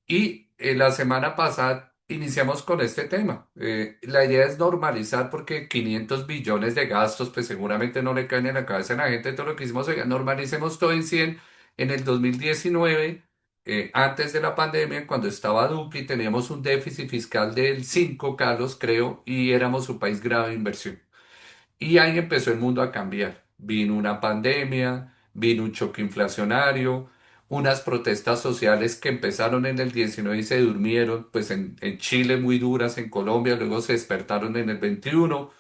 Y la semana pasada iniciamos con este tema. La idea es normalizar porque 500 billones de gastos, pues seguramente no le caen en la cabeza a la gente todo lo que hicimos. Oiga, normalicemos todo en 100. En el 2019, antes de la pandemia, cuando estaba Duque y teníamos un déficit fiscal del 5, Carlos, creo, y éramos un país grave de inversión. Y ahí empezó el mundo a cambiar. Vino una pandemia, vino un choque inflacionario, unas protestas sociales que empezaron en el 19 y se durmieron, pues en Chile muy duras, en Colombia, luego se despertaron en el 21.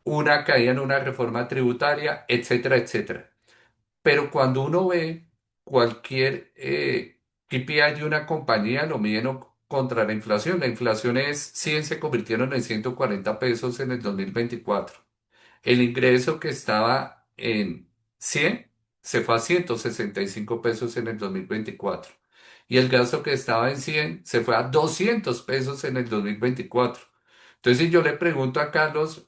una caída en una reforma tributaria, etcétera, etcétera. Pero cuando uno ve cualquier KPI de una compañía, lo miden contra la inflación. La inflación es 100, se convirtieron en 140 pesos en el 2024. El ingreso que estaba en 100 se fue a 165 pesos en el 2024. Y el gasto que estaba en 100 se fue a 200 pesos en el 2024. Entonces, si yo le pregunto a Carlos,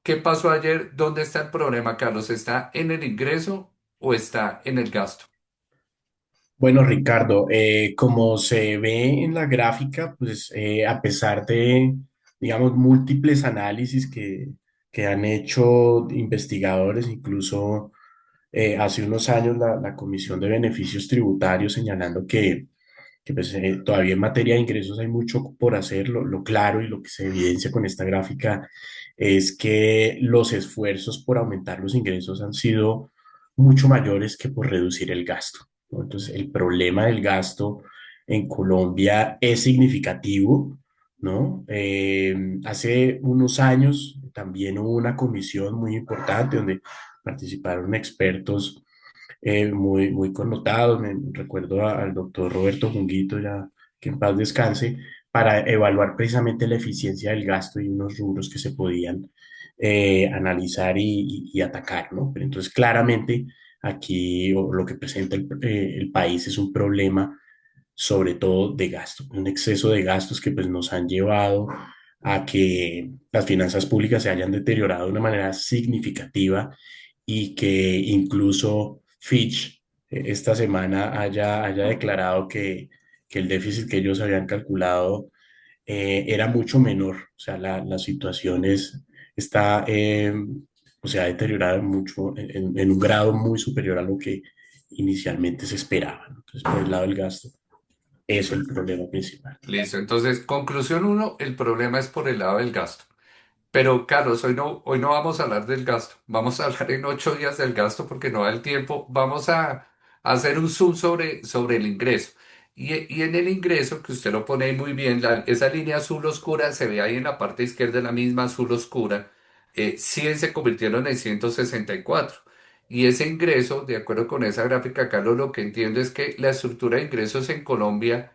¿qué pasó ayer? ¿Dónde está el problema, Carlos? ¿Está en el ingreso o está en el gasto? Bueno, Ricardo, como se ve en la gráfica, pues a pesar de, digamos, múltiples análisis que han hecho investigadores, incluso hace unos años la Comisión de Beneficios Tributarios señalando que pues, todavía en materia de ingresos hay mucho por hacer. Lo claro y lo que se evidencia con esta gráfica es que los esfuerzos por aumentar los ingresos han sido mucho mayores que por reducir el gasto, ¿no? Entonces, el problema del gasto en Colombia es significativo, ¿no? Hace unos años también hubo una comisión muy importante donde participaron expertos muy connotados. Recuerdo al doctor Roberto Junguito, ya que en paz descanse, para evaluar precisamente la eficiencia del gasto y unos rubros que se podían analizar y atacar, ¿no? Pero entonces, claramente, aquí lo que presenta el país es un problema sobre todo de gasto, un exceso de gastos que pues nos han llevado a que las finanzas públicas se hayan deteriorado de una manera significativa y que incluso Fitch esta semana haya declarado que el déficit que ellos habían calculado era mucho menor. O sea, la situación está, o sea, ha deteriorado mucho en un grado muy superior a lo que inicialmente se esperaba, ¿no? Entonces, por el lado del gasto, es el problema principal. Listo. Entonces, conclusión uno, el problema es por el lado del gasto. Pero Carlos, hoy no vamos a hablar del gasto, vamos a hablar en 8 días del gasto porque no da el tiempo. Vamos a hacer un zoom sobre el ingreso. Y en el ingreso, que usted lo pone ahí muy bien, esa línea azul oscura se ve ahí en la parte izquierda, la misma azul oscura, 100 se convirtieron en 164. Y ese ingreso, de acuerdo con esa gráfica, Carlos, lo que entiendo es que la estructura de ingresos en Colombia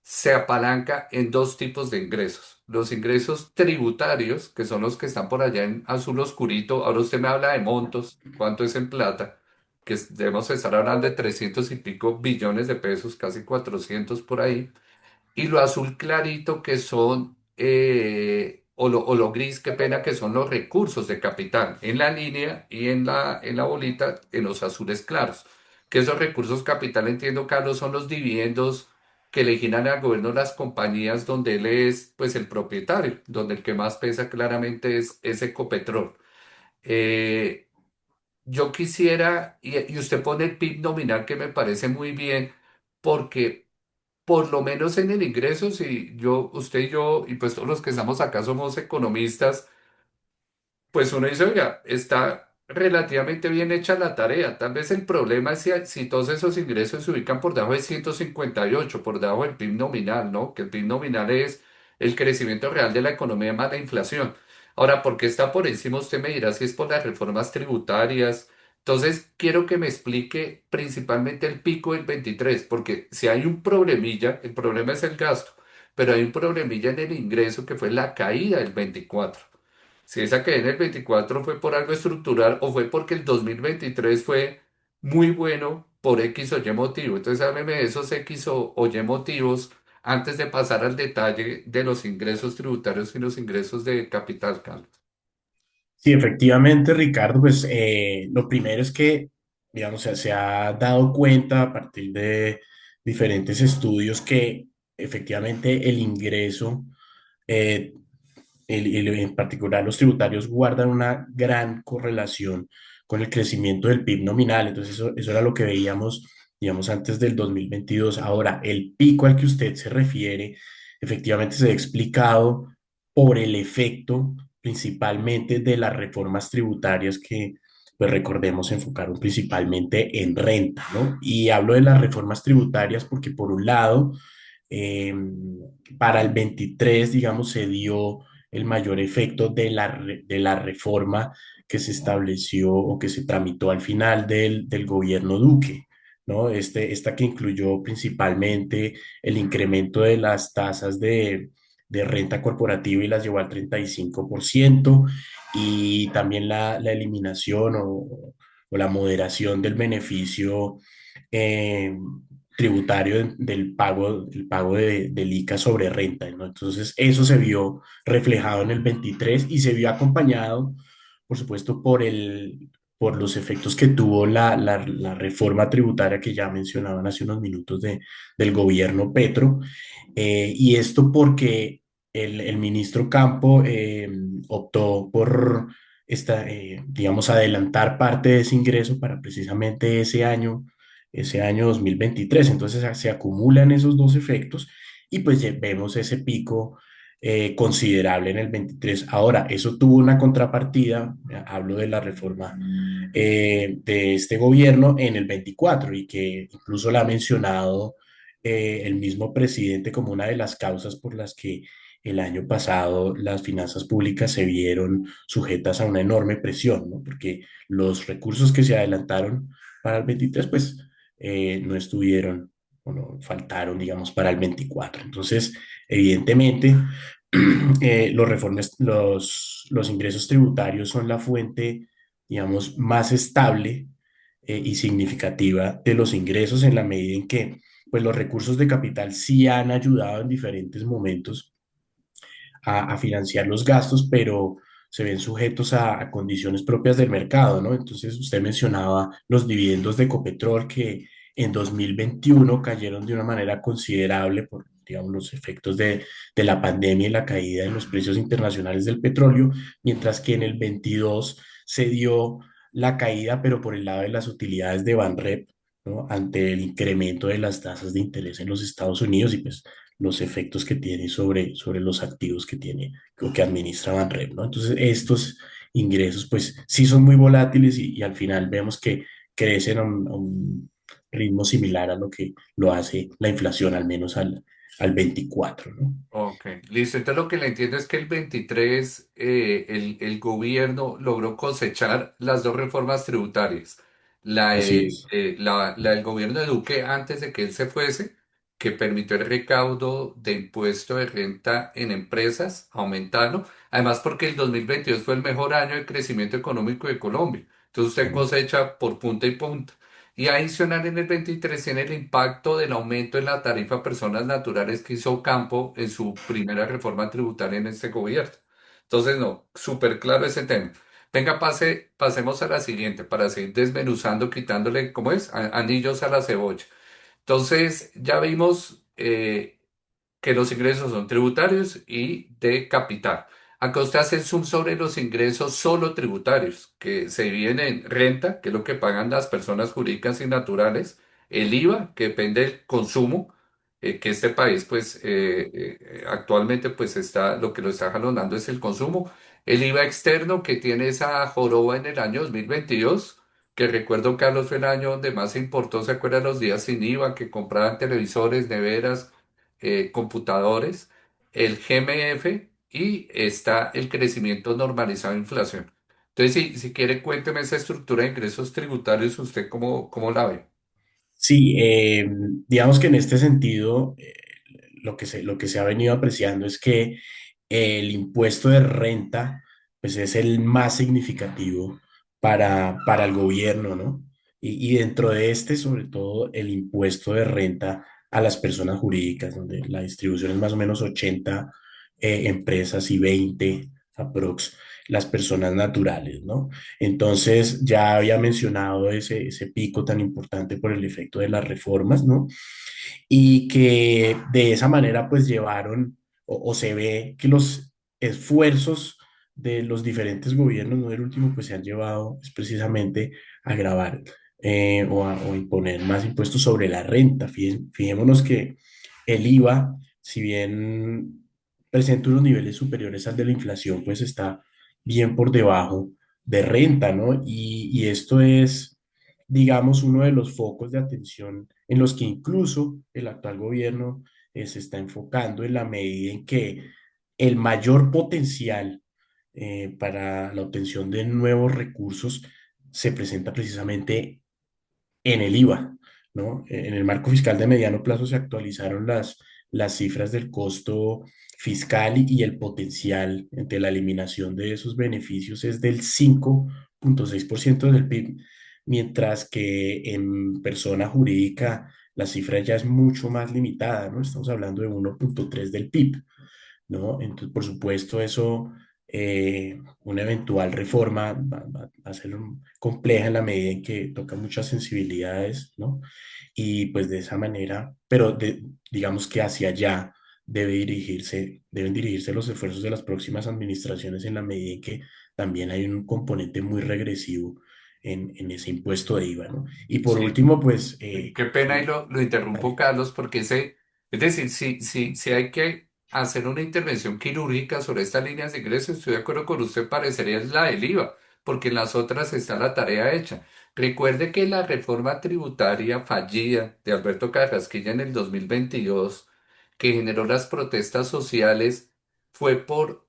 se apalanca en dos tipos de ingresos. Los ingresos tributarios, que son los que están por allá en azul oscurito. Ahora usted me habla de montos, cuánto es en plata, que debemos estar hablando de 300 y pico billones de pesos, casi 400 por ahí. Y lo azul clarito que son, o lo gris, qué pena, que son los recursos de capital, en la línea y en la bolita, en los azules claros. Que esos recursos capital, entiendo, Carlos, son los dividendos que le giran al gobierno las compañías donde él es, pues, el propietario, donde el que más pesa claramente es Ecopetrol. Eh, yo quisiera, y usted pone el PIB nominal, que me parece muy bien, porque por lo menos en el ingreso, si yo, usted y yo, y pues todos los que estamos acá somos economistas, pues uno dice, oiga, está relativamente bien hecha la tarea. Tal vez el problema es si todos esos ingresos se ubican por debajo de 158, por debajo del PIB nominal, ¿no? Que el PIB nominal es el crecimiento real de la economía más la inflación. Ahora, ¿por qué está por encima? Usted me dirá si es por las reformas tributarias. Entonces, quiero que me explique principalmente el pico del 23, porque si hay un problemilla, el problema es el gasto, pero hay un problemilla en el ingreso que fue la caída del 24. Si esa caída en el 24 fue por algo estructural o fue porque el 2023 fue muy bueno por X o Y motivo. Entonces hábleme de esos X o Y motivos antes de pasar al detalle de los ingresos tributarios y los ingresos de capital, Carlos. Sí, efectivamente, Ricardo, pues lo primero es que, digamos, se ha dado cuenta a partir de diferentes estudios que efectivamente el ingreso, eh, en particular los tributarios, guardan una gran correlación con el crecimiento del PIB nominal. Entonces, eso era lo que veíamos, digamos, antes del 2022. Ahora, el pico al que usted se refiere, efectivamente se ha explicado por el efecto principalmente de las reformas tributarias que, pues recordemos, se enfocaron principalmente en renta, ¿no? Y hablo de las reformas tributarias porque, por un lado, eh, para el 23, digamos, se dio el mayor efecto de la reforma que se estableció o que se tramitó al final del gobierno Duque, ¿no? Esta que incluyó principalmente el incremento de las tasas de renta corporativa y las llevó al 35%, y también la eliminación o la moderación del beneficio eh, tributario del pago del ICA sobre renta, ¿no? Entonces, eso se vio reflejado en el 23 y se vio acompañado, por supuesto, por los efectos que tuvo la reforma tributaria que ya mencionaban hace unos minutos del gobierno Petro. Y esto porque el ministro Campo optó por digamos, adelantar parte de ese ingreso para precisamente ese año 2023. Entonces se acumulan esos dos efectos y pues ya vemos ese pico considerable en el 23. Ahora, eso tuvo una contrapartida, hablo de la reforma de este gobierno en el 24, y que incluso la ha mencionado el mismo presidente como una de las causas por las que el año pasado las finanzas públicas se vieron sujetas a una enorme presión, ¿no? Porque los recursos que se adelantaron para el 23, pues no estuvieron, o no, faltaron, digamos, para el 24. Entonces, evidentemente, los ingresos tributarios son la fuente, digamos, más estable y significativa de los ingresos, en la medida en que pues los recursos de capital sí han ayudado en diferentes momentos a financiar los gastos, pero se ven sujetos a condiciones propias del mercado, ¿no? Entonces, usted mencionaba los dividendos de Ecopetrol, que en 2021 cayeron de una manera considerable por, digamos, los efectos de la pandemia y la caída en los precios internacionales del petróleo, mientras que en el 22 se dio la caída, pero por el lado de las utilidades de Banrep, ¿no? Ante el incremento de las tasas de interés en los Estados Unidos y pues los efectos que tiene sobre los activos que tiene o que administra Banrep, ¿no? Entonces, estos ingresos, pues, sí son muy volátiles y al final vemos que crecen a un ritmo similar a lo que lo hace la inflación, al menos al 24, ¿no? Ok, listo. Entonces lo que le entiendo es que el 23 el gobierno logró cosechar las dos reformas tributarias. Así es. La del gobierno de Duque antes de que él se fuese, que permitió el recaudo de impuesto de renta en empresas, aumentarlo. Además porque el 2022 fue el mejor año de crecimiento económico de Colombia. Entonces usted cosecha por punta y punta. Y adicional en el 23 tiene el impacto del aumento en la tarifa a personas naturales que hizo Campo en su primera reforma tributaria en este gobierno. Entonces, no, súper claro ese tema. Venga, pasemos a la siguiente para seguir desmenuzando, quitándole, ¿cómo es? Anillos a la cebolla. Entonces, ya vimos que los ingresos son tributarios y de capital. Acá usted hace el zoom sobre los ingresos solo tributarios, que se dividen en renta, que es lo que pagan las personas jurídicas y naturales, el IVA, que depende del consumo, que este país, pues, actualmente, pues, está, lo que lo está jalonando es el consumo, el IVA externo, que tiene esa joroba en el año 2022, que recuerdo, Carlos, fue el año donde más se importó, ¿se acuerdan los días sin IVA, que compraban televisores, neveras, computadores, el GMF y está el crecimiento normalizado de inflación? Entonces, si quiere, cuénteme esa estructura de ingresos tributarios, ¿usted cómo la ve? Sí, digamos que en este sentido, lo que se ha venido apreciando es que el impuesto de renta, pues es el más significativo para el gobierno, ¿no? Y dentro de este, sobre todo, el impuesto de renta a las personas jurídicas, donde la distribución es más o menos 80 empresas y 20 aprox las personas naturales, ¿no? Entonces, ya había mencionado ese pico tan importante por el efecto de las reformas, ¿no? Y que de esa manera pues llevaron o se ve que los esfuerzos de los diferentes gobiernos, no del último, pues se han llevado es precisamente a grabar o imponer más impuestos sobre la renta. Fijémonos que el IVA, si bien presenta unos niveles superiores al de la inflación, pues está bien por debajo de renta, ¿no? Y esto es, digamos, uno de los focos de atención en los que incluso el actual gobierno se está enfocando, en la medida en que el mayor potencial para la obtención de nuevos recursos se presenta precisamente en el IVA, ¿no? En el marco fiscal de mediano plazo se actualizaron las cifras del costo fiscal y el potencial de la eliminación de esos beneficios es del 5,6% del PIB, mientras que en persona jurídica la cifra ya es mucho más limitada, ¿no? Estamos hablando de 1,3 del PIB, ¿no? Entonces, por supuesto, eso, una eventual reforma va a ser compleja en la medida en que toca muchas sensibilidades, ¿no? Y pues de esa manera, pero digamos que hacia allá deben dirigirse los esfuerzos de las próximas administraciones en la medida en que también hay un componente muy regresivo en ese impuesto de IVA, ¿no? Y por Sí. último, pues, Qué pena y lo interrumpo, vale, Carlos, porque es decir, si hay que hacer una intervención quirúrgica sobre estas líneas de ingresos, estoy de acuerdo con usted, parecería es la del IVA, porque en las otras está la tarea hecha. Recuerde que la reforma tributaria fallida de Alberto Carrasquilla en el 2022, que generó las protestas sociales, fue por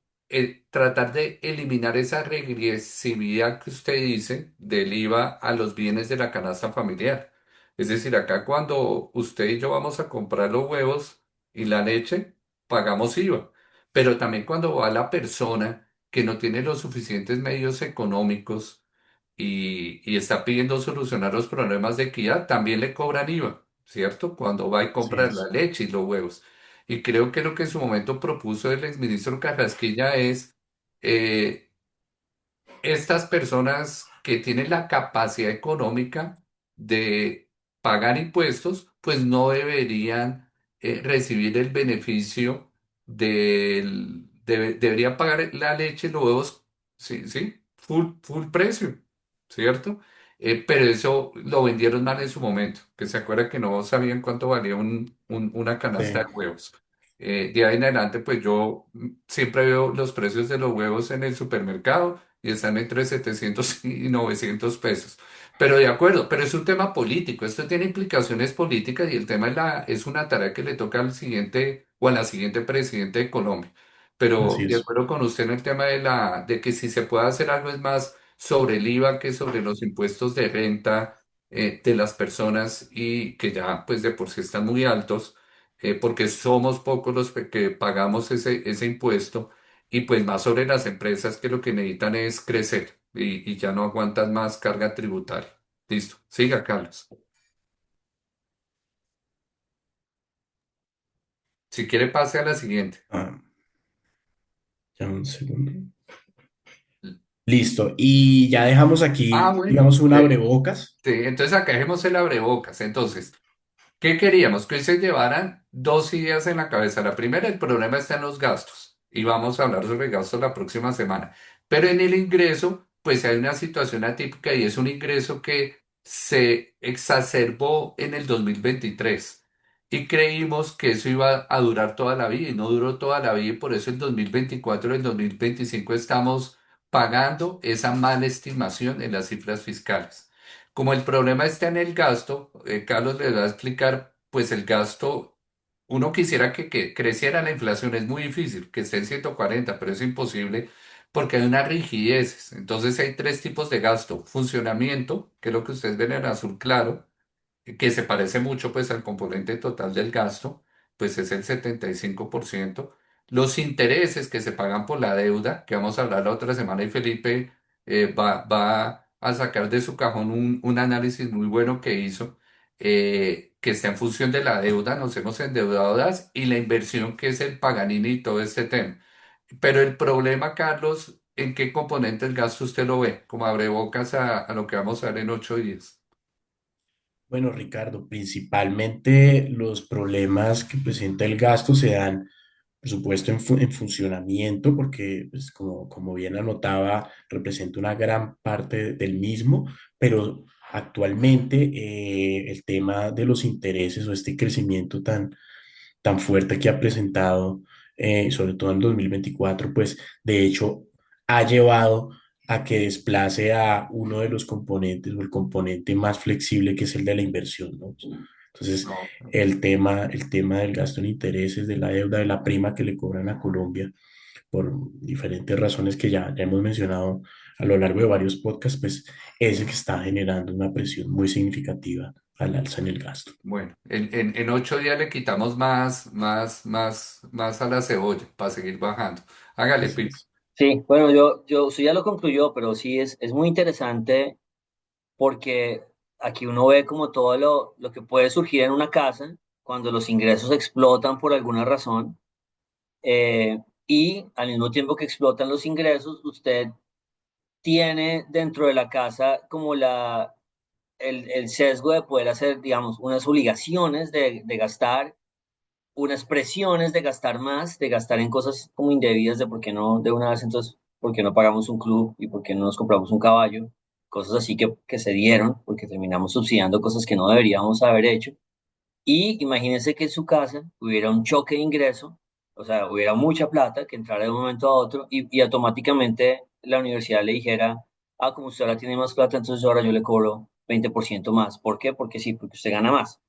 tratar de eliminar esa regresividad que usted dice del IVA a los bienes de la canasta familiar. Es decir, acá cuando usted y yo vamos a comprar los huevos y la leche, pagamos IVA. Pero también cuando va la persona que no tiene los suficientes medios económicos y está pidiendo solucionar los problemas de equidad, también le cobran IVA, ¿cierto? Cuando va y así compra la es. leche y los huevos. Y creo que lo que en su momento propuso el exministro Carrasquilla es eh, estas personas que tienen la capacidad económica de pagar impuestos, pues no deberían recibir el beneficio deberían pagar la leche y los huevos, sí, sí, full precio, ¿cierto? Pero eso lo vendieron mal en su momento, que se acuerda que no sabían cuánto valía una canasta de Sí, huevos. De ahí en adelante, pues yo siempre veo los precios de los huevos en el supermercado y están entre 700 y 900 pesos. Pero de acuerdo, pero es un tema político, esto tiene implicaciones políticas y el tema es una tarea que le toca al siguiente o a la siguiente presidente de Colombia. Pero así de es. acuerdo con usted en el tema de que si se puede hacer algo es más sobre el IVA que sobre los impuestos de renta de las personas y que ya pues de por sí están muy altos, porque somos pocos los que pagamos ese impuesto y pues más sobre las empresas que lo que necesitan es crecer y ya no aguantan más carga tributaria. Listo. Siga, Carlos. Si quiere, pase a la siguiente. Ah, ya un segundo. Listo. Y ya dejamos Ah, aquí, bueno. digamos, un abrebocas. Sí, entonces acá dejemos el abrebocas. Entonces, ¿qué queríamos? Que hoy se llevaran dos ideas en la cabeza. La primera, el problema está en los gastos. Y vamos a hablar sobre gastos la próxima semana. Pero en el ingreso, pues hay una situación atípica y es un ingreso que se exacerbó en el 2023. Y creímos que eso iba a durar toda la vida y no duró toda la vida y por eso el 2024 y el 2025 estamos pagando esa mala estimación en las cifras fiscales. Como el problema está en el gasto, Carlos les va a explicar, pues el gasto, uno quisiera que creciera la inflación, es muy difícil, que esté en 140, pero es imposible porque hay unas rigideces. Entonces hay tres tipos de gasto. Funcionamiento, que es lo que ustedes ven en azul claro, que se parece mucho pues al componente total del gasto, pues es el 75%. Los intereses que se pagan por la deuda, que vamos a hablar la otra semana y Felipe va a sacar de su cajón un análisis muy bueno que hizo, que está en función de la deuda, nos hemos endeudado y la inversión que es el Paganini y todo este tema. Pero el problema, Carlos, ¿en qué componente del gasto usted lo ve? Como abre bocas a lo que vamos a ver en 8 días. Bueno, Ricardo, principalmente los problemas que presenta el gasto se dan, por supuesto, en funcionamiento, porque, pues, como bien anotaba, representa una gran parte del mismo, pero actualmente el tema de los intereses o este crecimiento tan fuerte que ha presentado, sobre todo en 2024, pues de hecho ha llevado a que desplace a uno de los componentes o el componente más flexible que es el de la inversión, ¿no? Entonces, No, el tema del gasto en intereses, de la deuda, de la prima que le cobran a Colombia, por diferentes razones que ya hemos mencionado a lo largo de varios podcasts, pues es el que está generando una presión muy significativa al alza en el gasto. bueno, en 8 días le quitamos más a la cebolla para seguir bajando. Hágale, Así Pipe. es. Sí, bueno, usted ya lo concluyó, pero sí es muy interesante porque aquí uno ve como todo lo que puede surgir en una casa cuando los ingresos explotan por alguna razón, y al mismo tiempo que explotan los ingresos, usted tiene dentro de la casa como el sesgo de poder hacer, digamos, unas obligaciones de gastar, unas presiones de gastar más, de gastar en cosas como indebidas, de por qué no de una vez, entonces, por qué no pagamos un club y por qué no nos compramos un caballo, cosas así que se dieron, porque terminamos subsidiando cosas que no deberíamos haber hecho. Y imagínense que en su casa hubiera un choque de ingreso, o sea, hubiera mucha plata que entrara de un momento a otro y automáticamente la universidad le dijera, ah, como usted ahora tiene más plata, entonces ahora yo le cobro 20% más. ¿Por qué? Porque sí, porque usted gana más.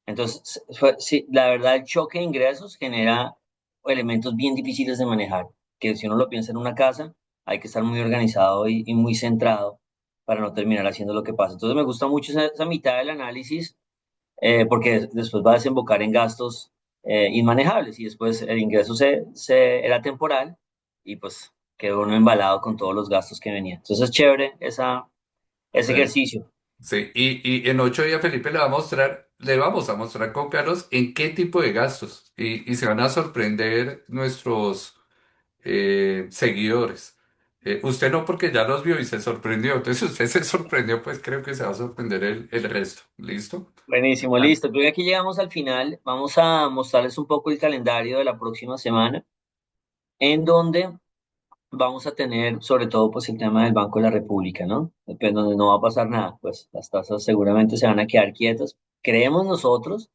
Entonces, sí, la verdad, el choque de ingresos genera elementos bien difíciles de manejar, que si uno lo piensa en una casa, hay que estar muy organizado y muy centrado para no terminar haciendo lo que pasa. Entonces, me gusta mucho esa mitad del análisis, porque después va a desembocar en gastos inmanejables y después el ingreso era temporal y pues quedó uno embalado con todos los gastos que venían. Entonces, es chévere ese Sí. ejercicio. Sí, y en 8 días Felipe le vamos a mostrar con Carlos en qué tipo de gastos y se van a sorprender nuestros seguidores. Usted no porque ya los vio y se sorprendió, entonces si usted se sorprendió, pues creo que se va a sorprender el resto. ¿Listo? Buenísimo, Ah, listo. Creo que aquí llegamos al final. Vamos a mostrarles un poco el calendario de la próxima semana, en donde vamos a tener sobre todo pues el tema del Banco de la República, ¿no? Pues, donde no va a pasar nada, pues las tasas seguramente se van a quedar quietas. Creemos nosotros,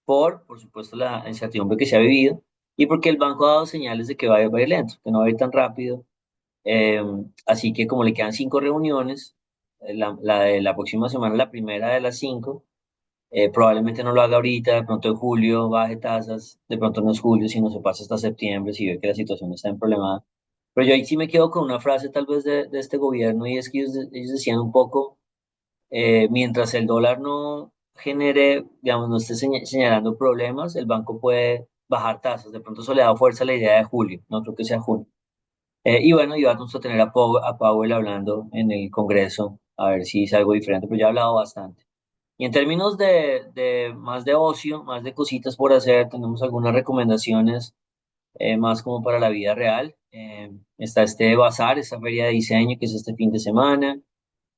por supuesto, la incertidumbre que se ha vivido y porque el banco ha dado señales de que va a ir lento, que no va a ir tan rápido. Eh, Así que como le quedan 5 reuniones, la de la próxima semana, la primera de las 5. Probablemente no lo haga ahorita, de pronto en julio baje tasas, de pronto no es julio, sino se pasa hasta septiembre, si ve que la situación está en problema. Pero yo ahí sí me quedo con una frase tal vez de este gobierno y es que ellos decían un poco, mientras el dólar no genere, digamos, no esté señalando problemas, el banco puede bajar tasas. De pronto eso le da fuerza a la idea de julio, no creo que sea junio. Y bueno, y vamos a tener a Powell hablando en el Congreso, a ver si es algo diferente, pero ya ha hablado bastante. Y en términos de más de ocio, más de cositas por hacer, tenemos algunas recomendaciones más como para la vida real. Está este bazar, esta feria de diseño que es este fin de semana.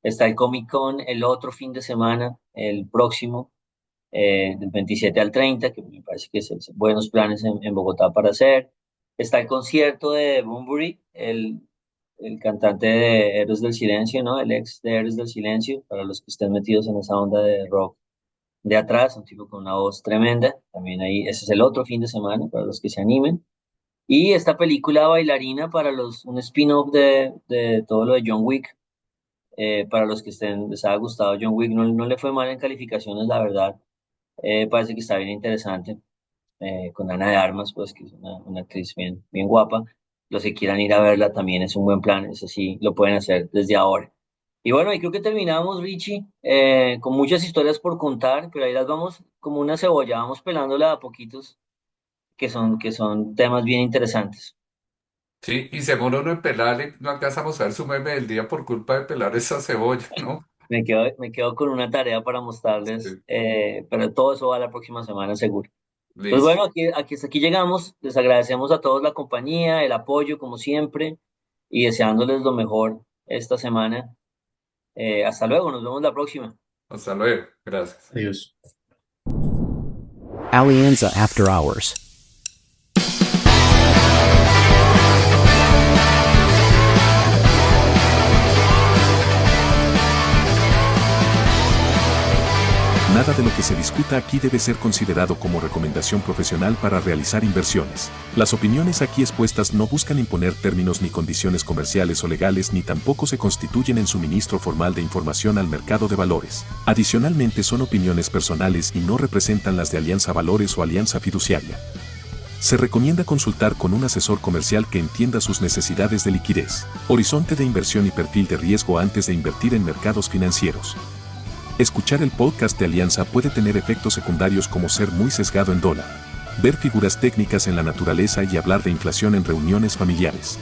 Está el Comic Con el otro fin de semana, el próximo, del 27 al 30, que me parece que es buenos planes en Bogotá para hacer. Está el concierto de Bunbury, el cantante de Héroes del Silencio, ¿no? El ex de Héroes del Silencio, para los que estén metidos en esa onda de rock de atrás, un tipo con una voz tremenda. También ahí, ese es el otro fin de semana para los que se animen. Y esta película Bailarina un spin-off de todo lo de John Wick, para los que les haya gustado John Wick, no le fue mal en calificaciones, la verdad. Parece que está bien interesante, con Ana de Armas, pues que es una actriz bien guapa. Los que quieran ir a verla también es un buen plan, eso sí, lo pueden hacer desde ahora. Y bueno, y creo que terminamos, Richie, con muchas historias por contar, pero ahí las vamos como una cebolla, vamos pelándola a poquitos, que son temas bien interesantes. sí, y se demora uno en pelarle, no alcanzamos a ver su meme del día por culpa de pelar esa cebolla, ¿no? Me quedo con una tarea para mostrarles, Sí, pero todo eso va la próxima semana seguro. Pues listo. bueno, hasta aquí llegamos. Les agradecemos a todos la compañía, el apoyo, como siempre, y deseándoles lo mejor esta semana. Hasta luego, nos vemos la próxima. Hasta luego. Gracias. Adiós. Alianza After Hours. Nada de lo que se discuta aquí debe ser considerado como recomendación profesional para realizar inversiones. Las opiniones aquí expuestas no buscan imponer términos ni condiciones comerciales o legales ni tampoco se constituyen en suministro formal de información al mercado de valores. Adicionalmente son opiniones personales y no representan las de Alianza Valores o Alianza Fiduciaria. Se recomienda consultar con un asesor comercial que entienda sus necesidades de liquidez, horizonte de inversión y perfil de riesgo antes de invertir en mercados financieros. Escuchar el podcast de Alianza puede tener efectos secundarios como ser muy sesgado en dólar, ver figuras técnicas en la naturaleza y hablar de inflación en reuniones familiares.